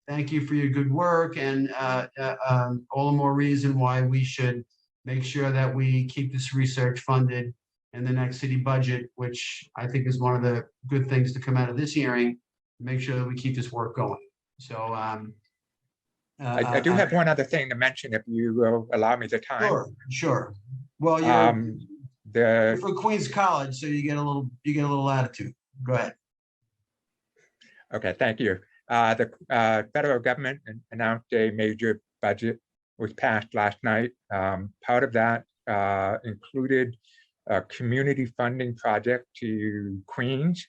thank you for your good work, and all the more reason why we should make sure that we keep this research funded in the next city budget, which I think is one of the good things to come out of this hearing, make sure that we keep this work going. So I do have one other thing to mention, if you will allow me the time. Sure. Well, you're from Queens College, so you get a little latitude. Go ahead. Okay, thank you. The federal government announced a major budget was passed last night. Part of that included a community funding project to Queens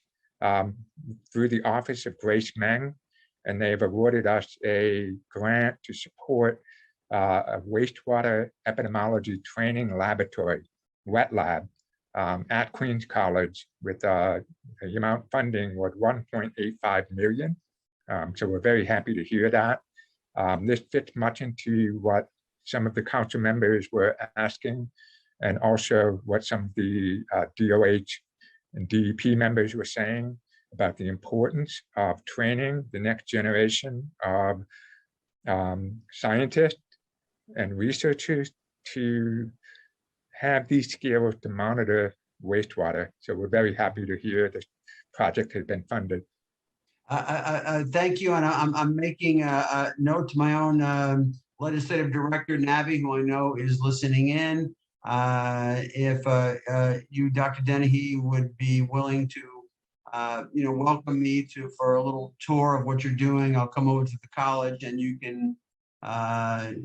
through the Office of Grace Meng, and they've awarded us a grant to support a wastewater epidemiology training laboratory, wet lab, at Queens College with the amount funding was 1.85 million. So we're very happy to hear that. This fits much into what some of the council members were asking, and also what some of the DOH and DEP members were saying about the importance of training the next generation of scientists and researchers to have these skills to monitor wastewater. So we're very happy to hear this project has been funded. Thank you, and I'm making a note to my own legislative director, Navi, who I know is listening in. If you, Dr. Dennehy, would be willing to, welcome me for a little tour of what you're doing, I'll come over to the college and you can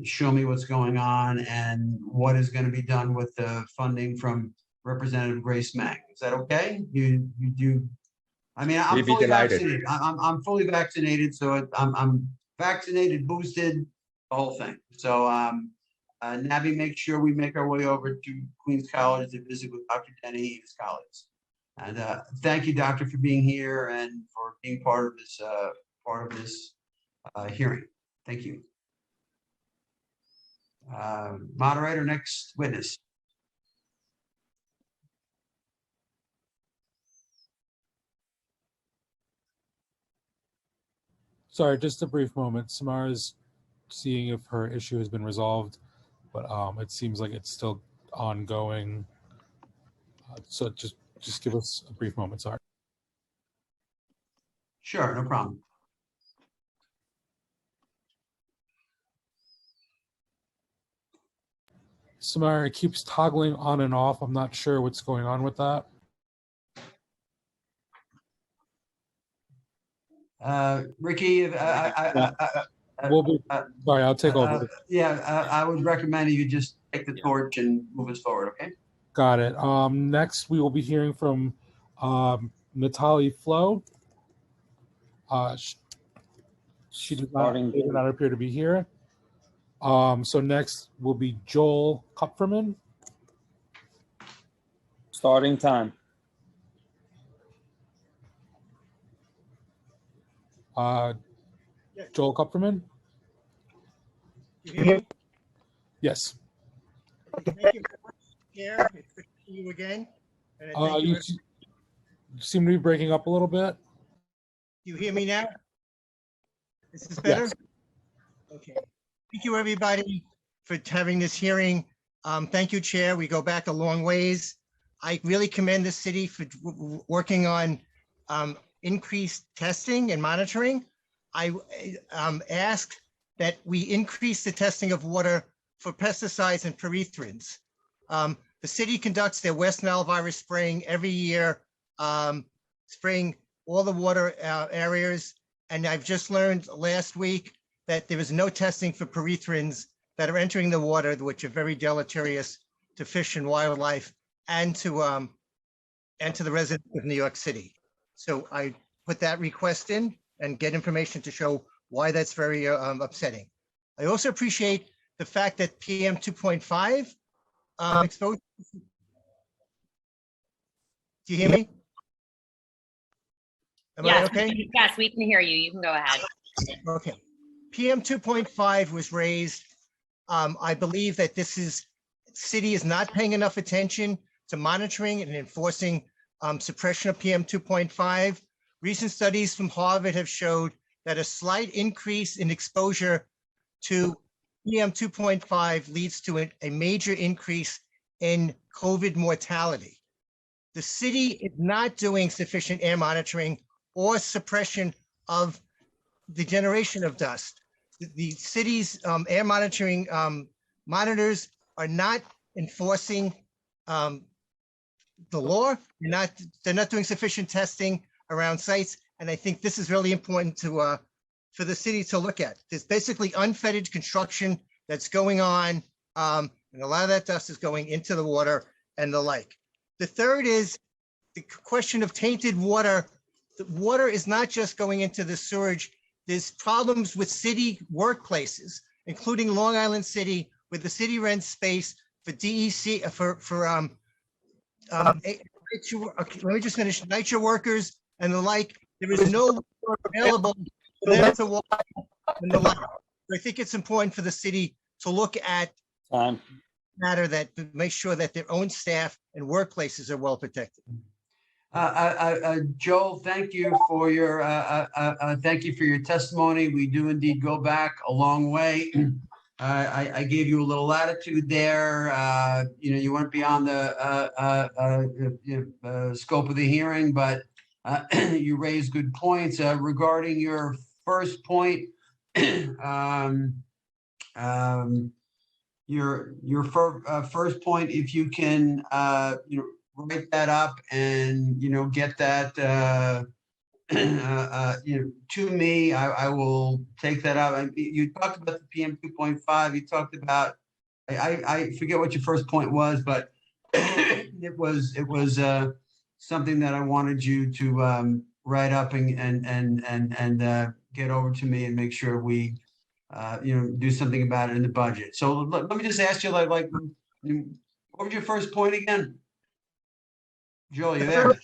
show me what's going on and what is going to be done with the funding from Representative Grace Meng. Is that okay? You do. I mean, I'm fully vaccinated. I'm fully vaccinated, so I'm vaccinated, boosted, the whole thing. So Nabi, make sure we make our way over to Queens College to visit with Dr. Denny and his colleagues. And thank you, Doctor, for being here and for being part of this hearing. Thank you. Moderator, next witness. Sorry, just a brief moment. Samara's seeing if her issue has been resolved, but it seems like it's still ongoing. So just give us a brief moment, sorry. Sure, no problem. Samara, it keeps toggling on and off. I'm not sure what's going on with that. Ricky, We'll be, sorry, I'll take over. I would recommend you just take the torch and move us forward, okay? Got it. Next, we will be hearing from Natalie Flo. She did not appear to be here. So next will be Joel Kupferman. Starting time. Joel Kupferman. You hear me? Yes. Okay, thank you very much, Chair. It's good to see you again. And You seem to be breaking up a little bit. you hear me now? Is this better? Yes. Okay. Thank you, everybody, for having this hearing. Thank you, Chair. We go back a long ways. I really commend the city for working on increased testing and monitoring. I asked that we increase the testing of water for pesticides and perethrins. The city conducts their West Nile virus spraying every year, spraying all the water areas. And I've just learned last week that there is no testing for perethrins that are entering the water, which are very deleterious to fish and wildlife and to the residents of New York City. So I put that request in and get information to show why that's very upsetting. I also appreciate the fact that PM 2.5 exposure. Do you hear me? Am I Yes, okay? yes, we can hear you. You can go ahead. Okay. PM 2.5 was raised. I believe that city is not paying enough attention to monitoring and enforcing suppression of PM 2.5. Recent studies from Harvard have showed that a slight increase in exposure to PM 2.5 leads to a major increase in COVID mortality. The city is not doing sufficient air monitoring or suppression of the generation of dust. The city's air monitoring monitors are not enforcing the law. They're not doing sufficient testing around sites. And I think this is really important to for the city to look at. There's basically unfettered construction that's going on, and a lot of that dust is going into the water and the like. The third is the question of tainted water. The water is not just going into the sewage. There's problems with city workplaces, including Long Island City, where the city rents space for DEC, let me just finish, nature workers and the like. There is no water available for them to walk and the like. I think it's important for the city to look at matter that to make sure that their own staff and workplaces are well protected. Joel, thank you for your testimony. We do indeed go back a long way. I gave you a little latitude there. You went beyond the scope of the hearing, but you raised good points regarding your first point. Your first point, if you can, write that up and get that to me. I will take that out. You talked about the PM 2.5. You talked about I forget what your first point was, but it was something that I wanted you to write up and get over to me and make sure we do something about it in the budget. So let me just ask you, like what was your first point again? Joel, you there?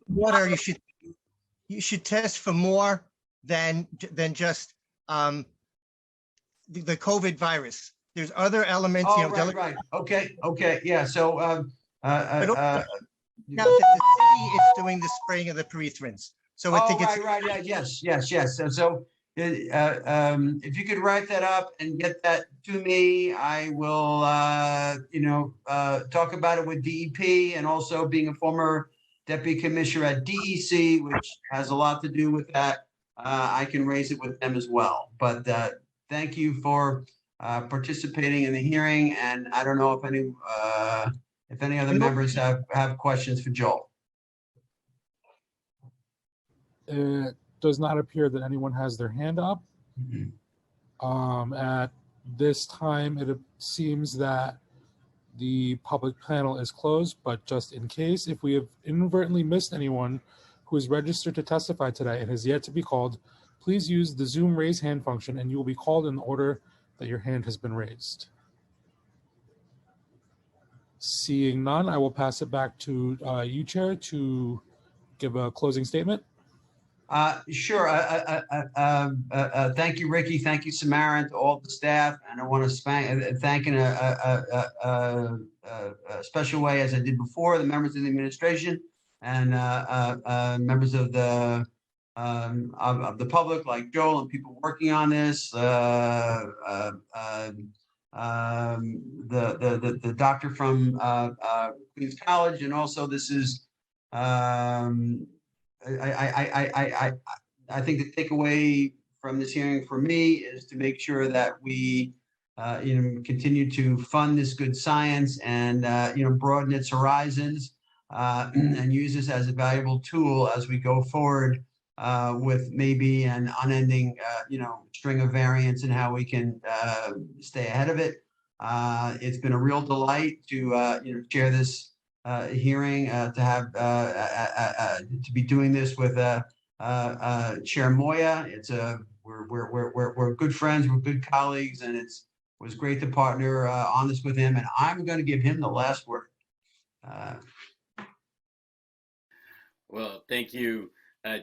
Water, you should test for more than just the COVID virus. There's other elements. Oh, right. Okay. Yeah. So now the city is doing the spraying of the perethrins. So I think it's right. Yeah, yes. So if you could write that up and get that to me, I will, talk about it with DEP, and also being a former deputy commissioner at DEC, which has a lot to do with that. I can raise it with them as well. But thank you for participating in the hearing. And I don't know if any other members have questions for Joel. Does not appear that anyone has their hand up. At this time, it seems that the public panel is closed, but just in case, if we have inadvertently missed anyone who is registered to testify today and has yet to be called, please use the Zoom raise hand function and you will be called in the order that your hand has been raised. Seeing none, I will pass it back to you, Chair, to give a closing statement. Sure. Thank you, Ricky. Thank you, Samara, and to all the staff. And I want to thank in a special way, as I did before, the members of the administration and members of the public, like Joel, and people working on this. The doctor from Queens College, and also this is. I think the takeaway from this hearing for me is to make sure that we, continue to fund this good science and, broaden its horizons and use this as a valuable tool as we go forward with maybe an unending, string of variants and how we can stay ahead of it. It's been a real delight to chair this hearing, to have to be doing this with Chair Moya. We're good friends, we're good colleagues, and it was great to partner on this with him. And I'm going to give him the last word. Well, thank you,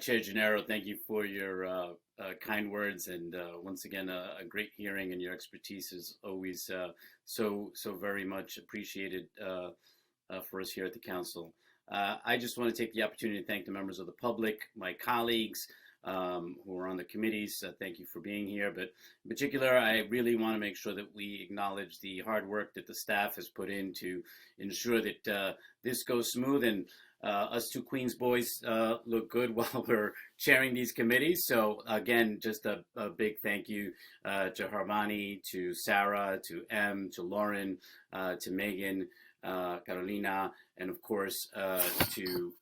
Chair Gennaro. Thank you for your kind words, and once again, a great hearing, and your expertise is always so very much appreciated for us here at the Council. I just want to take the opportunity to thank the members of the public, my colleagues who are on the committees. Thank you for being here, but in particular, I really want to make sure that we acknowledge the hard work that the staff has put in to ensure that this goes smooth, and us two Queens boys look good while we're chairing these committees. So again, just a big thank you to Harmani, to Sarah, to Em, to Lauren, to Megan, Carolina, and of course to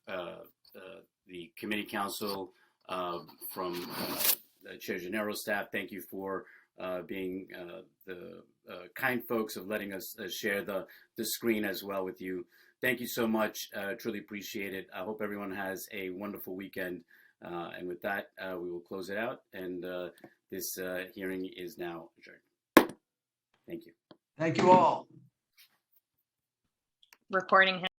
the committee council from Chair Gennaro's staff. Thank you for being the kind folks of letting us share the screen as well with you. Thank you so much. Truly appreciate it. I hope everyone has a wonderful weekend. And with that, we will close it out. And this hearing is now adjourned. Thank you. Thank you all. Recording.